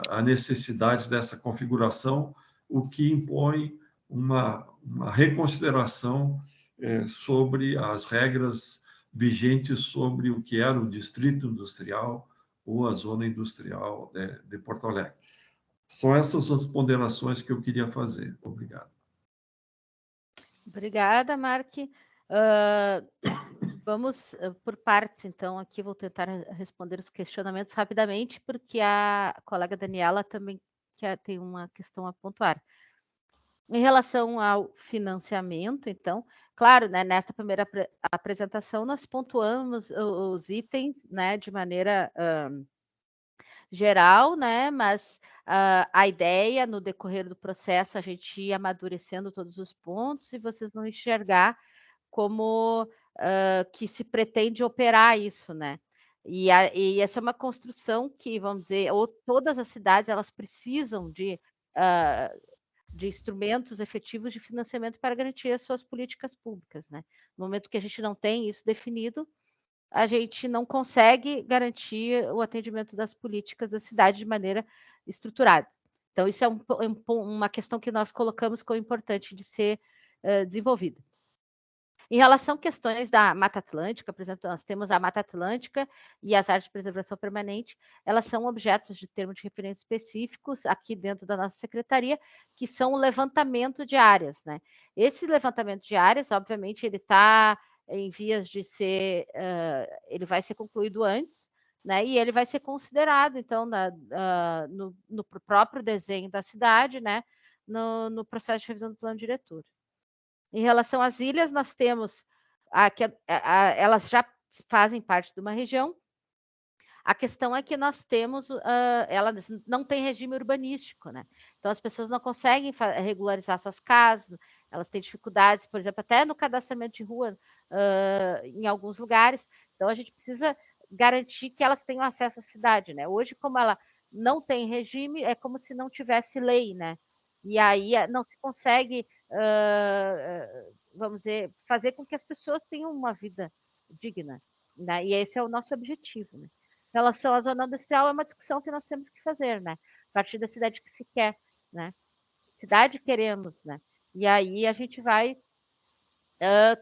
a necessidade dessa configuração, o que impõe uma reconsideração sobre as regras vigentes sobre o que era o distrito industrial ou a zona industrial de Porto Alegre. São essas as ponderações que eu queria fazer. Obrigado. Obrigada, Mark. Vamos por partes, então, aqui vou tentar responder os questionamentos rapidamente, porque a colega Daniela também tem uma questão a pontuar. Em relação ao financiamento, então, claro, né, nessa primeira apresentação, nós pontuamos os itens, né, de maneira geral, né, mas a ideia, no decorrer do processo, a gente ir amadurecendo todos os pontos e vocês vão enxergar como que se pretende operar isso, né? E essa é uma construção que, vamos dizer, todas as cidades elas precisam de instrumentos efetivos de financiamento para garantir as suas políticas públicas, né? No momento que a gente não tem isso definido, a gente não consegue garantir o atendimento das políticas da cidade de maneira estruturada. Então, isso é uma questão que nós colocamos como importante de ser desenvolvida. Em relação a questões da Mata Atlântica, por exemplo, nós temos a Mata Atlântica e as áreas de preservação permanente, elas são objetos de termo de referência específicos aqui dentro da nossa secretaria, que são o levantamento de áreas, né? Esse levantamento de áreas, obviamente, ele está em vias de ser, ele vai ser concluído antes, né? E ele vai ser considerado, então, no próprio desenho da cidade, né? No processo de revisão do plano diretor. Em relação às ilhas, nós temos elas já fazem parte de uma região. A questão é que nós temos, elas não têm regime urbanístico, né? Então as pessoas não conseguem regularizar suas casas, elas têm dificuldades, por exemplo, até no cadastramento de rua em alguns lugares. Então a gente precisa garantir que elas tenham acesso à cidade, né? Hoje, como ela não tem regime, é como se não tivesse lei, né? E aí não se consegue, vamos dizer, fazer com que as pessoas tenham uma vida digna, né? E esse é o nosso objetivo, né? Em relação à zona industrial, é uma discussão que nós temos que fazer, né? A partir da cidade que se quer, né? Cidade queremos, né? E aí a gente vai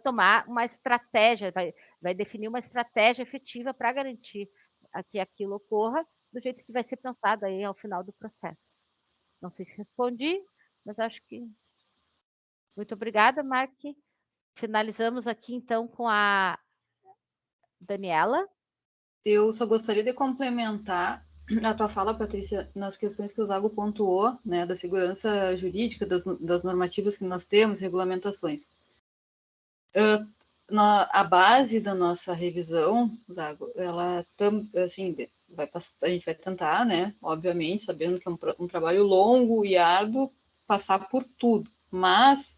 tomar uma estratégia, vai definir uma estratégia efetiva para garantir que aquilo ocorra do jeito que vai ser pensado aí ao final do processo. Não sei se respondi, mas acho que... Muito obrigada, Mark. Finalizamos aqui, então, com a Daniela. Eu só gostaria de complementar a tua fala, Patrícia, nas questões que o Zago pontuou, né, da segurança jurídica, das normativas que nós temos, regulamentações. A base da nossa revisão, Zago, ela assim, a gente vai tentar, né, obviamente, sabendo que é um trabalho longo e árduo, passar por tudo, mas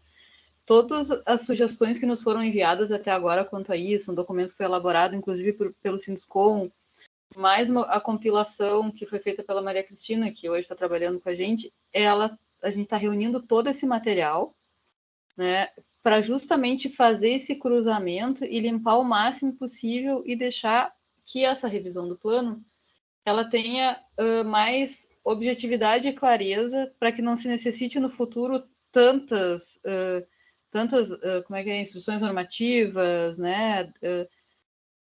todas as sugestões que nos foram enviadas até agora quanto a isso, um documento foi elaborado, inclusive, pelo Sinduscom, mais a compilação que foi feita pela Maria Cristina, que hoje está trabalhando com a gente gente está reunindo todo esse material, né, para justamente fazer esse cruzamento e limpar o máximo possível e deixar que essa revisão do plano ela tenha mais objetividade e clareza para que não se necessite no futuro tantas instruções normativas, né?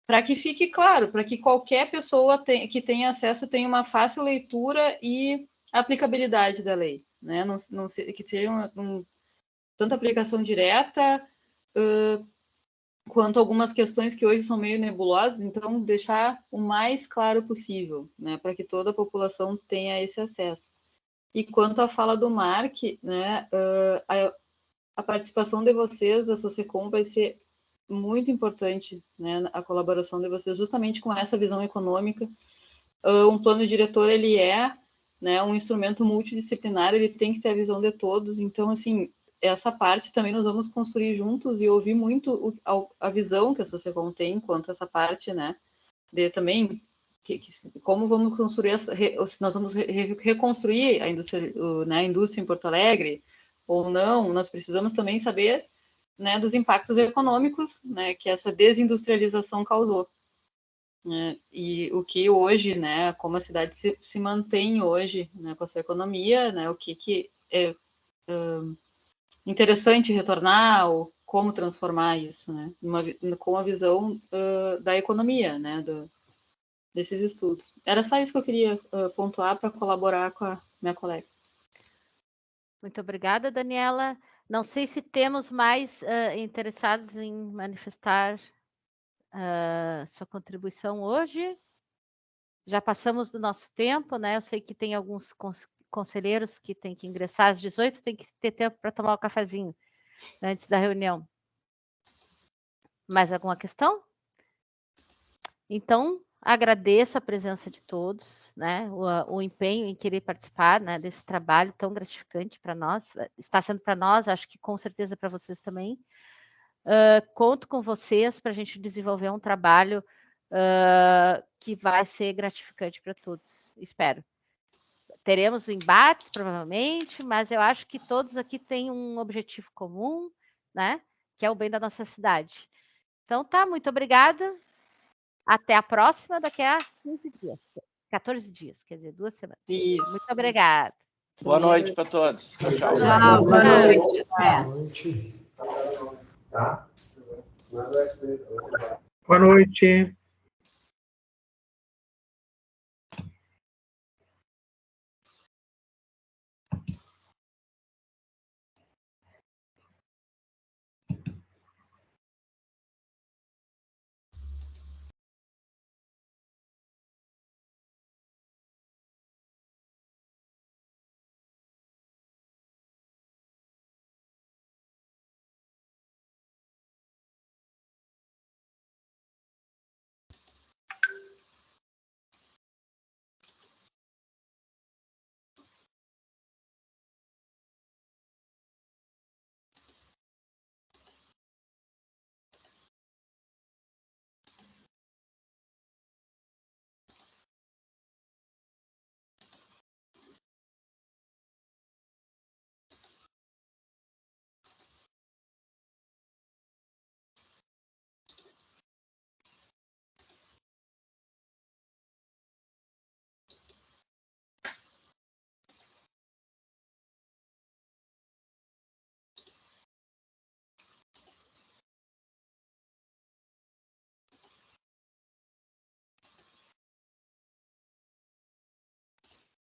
Para que fique claro, para que qualquer pessoa que tenha acesso tenha uma fácil leitura e aplicabilidade da lei, né? Que seja tanto aplicação direta quanto algumas questões que hoje são meio nebulosas, então deixar o mais claro possível, né? Para que toda a população tenha esse acesso. E quanto à fala do Mark, né? A participação de vocês da Sociecom vai ser muito importante, né? A colaboração de vocês justamente com essa visão econômica. Um plano diretor, ele é, né, um instrumento multidisciplinar, ele tem que ter a visão de todos. Então, assim, essa parte também nós vamos construir juntos e ouvir muito a visão que a Sociecom tem quanto a essa parte, né? De também como vamos construir, se nós vamos reconstruir a indústria, né, a indústria em Porto Alegre ou não, nós precisamos também saber, né, dos impactos econômicos, né, que essa desindustrialização causou. E o que hoje, né, como a cidade se mantém hoje, né, com a sua economia, né, o que é interessante retornar, ou como transformar isso, né, com a visão da economia, né, desses estudos. Era só isso que eu queria pontuar para colaborar com a minha colega. Muito obrigada, Daniela. Não sei se temos mais interessados em manifestar sua contribuição hoje. Já passamos do nosso tempo, né? Eu sei que tem alguns conselheiros que têm que ingressar às 18, tem que ter tempo para tomar o cafezinho antes da reunião. Mais alguma questão? Então, agradeço a presença de todos, né? O empenho em querer participar, né, desse trabalho tão gratificante para nós. Está sendo para nós, acho que com certeza para vocês também. Conto com vocês para a gente desenvolver um trabalho que vai ser gratificante para todos, espero. Teremos embates, provavelmente, mas eu acho que todos aqui têm um objetivo comum, né? Que é o bem da nossa cidade. Então, tá, muito obrigada. Até a próxima, daqui a 15 dias. 14 dias, quer dizer, 2 semanas. Isso. Muito obrigada. Boa noite para todos. Tchau, tchau. Tchau, boa noite. Boa noite.